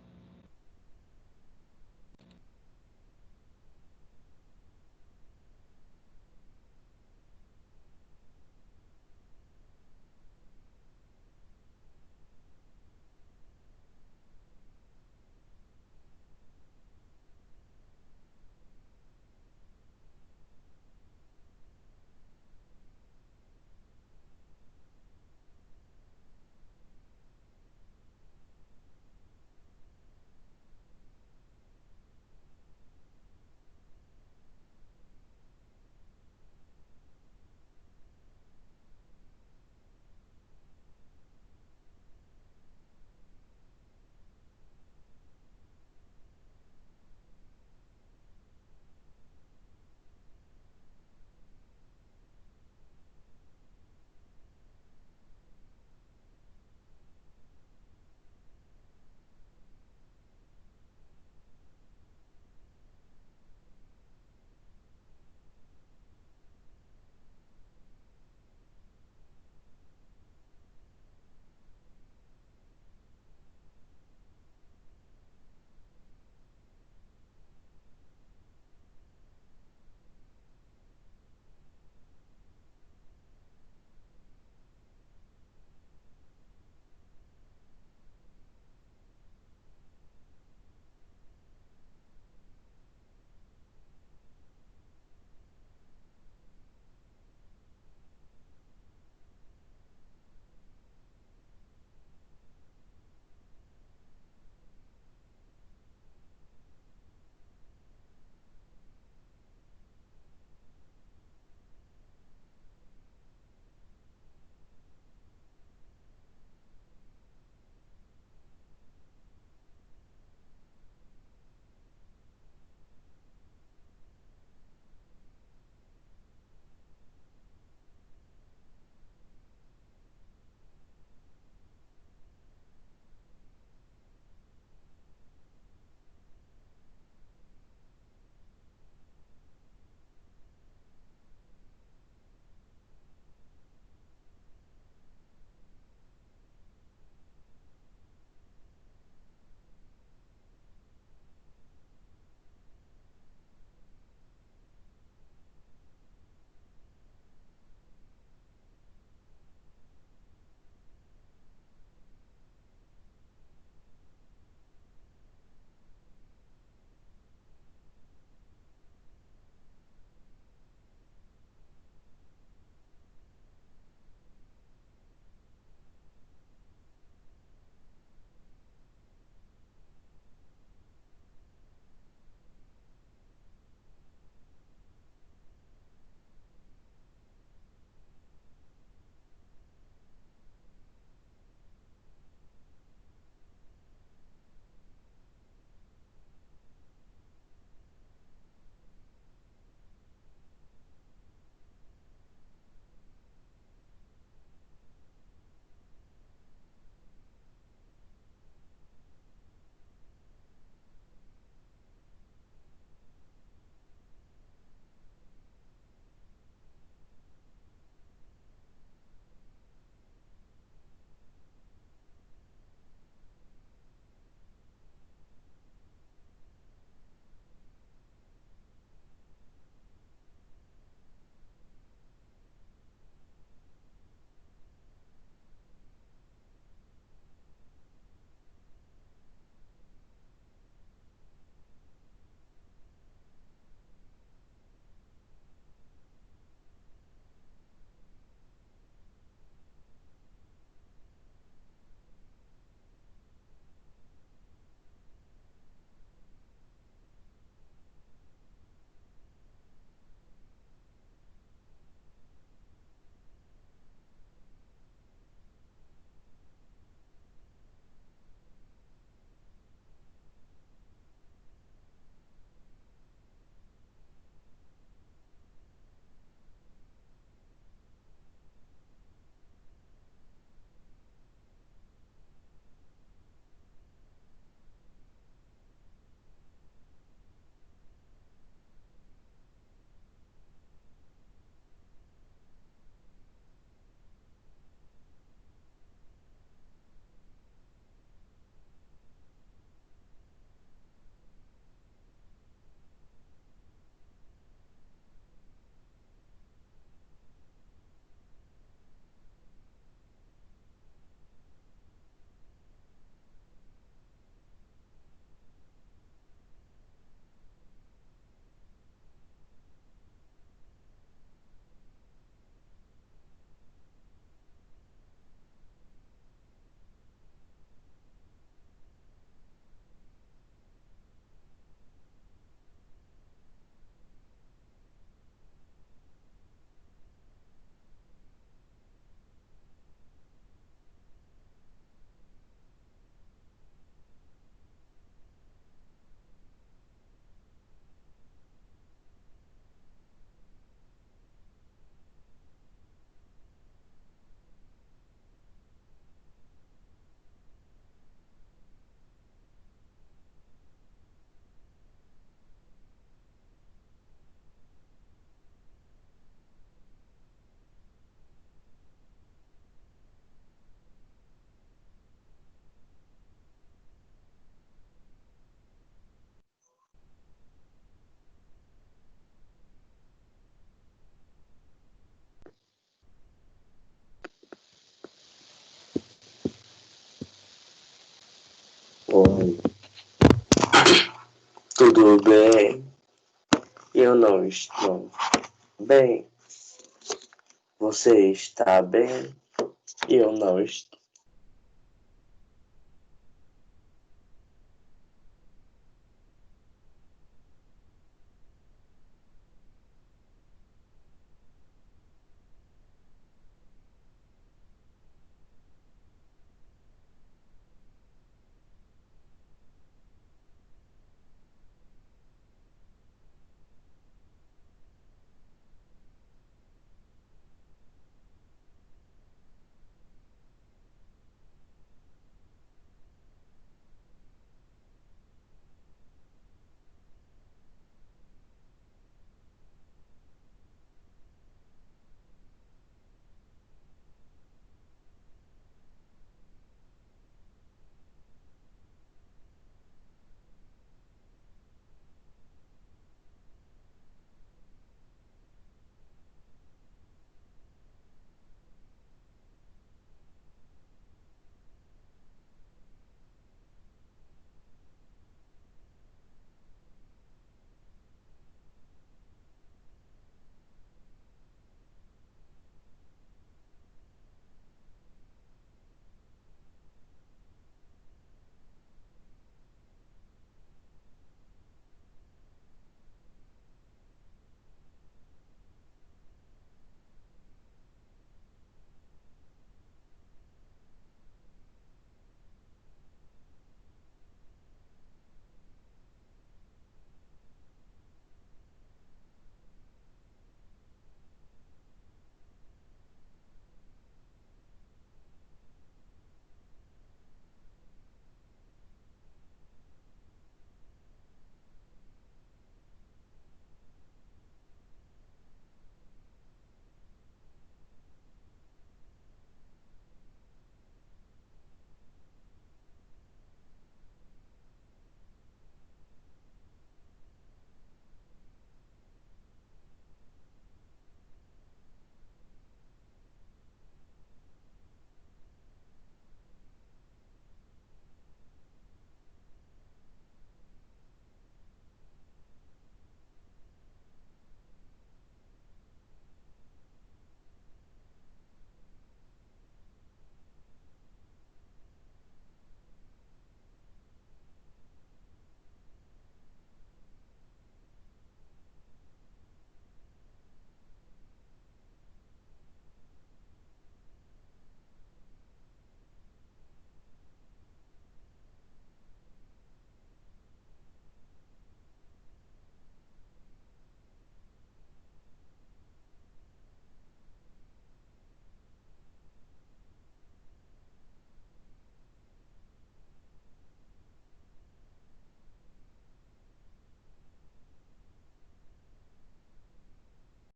Speaker 3: Oi, tudo bem? Eu não estou bem. Você está bem? Eu não estou.